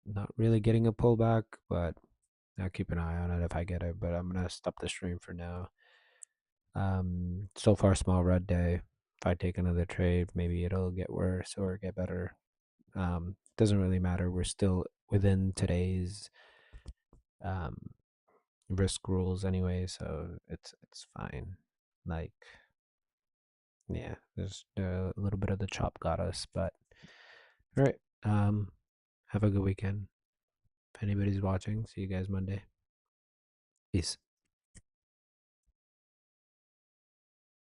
Not really getting a pullback, but I'll keep an eye on it if I get it. But I'm gonna stop the stream for now. So far, small red day. If I take another trade, maybe it'll get worse or get better. Doesn't really matter. We're still within today's um risk rules anyway, so it's fine. Like, yeah, there's a little bit of the chop got us, but all right. Have a good weekend. If anybody's watching, see you guys Monday. Peace.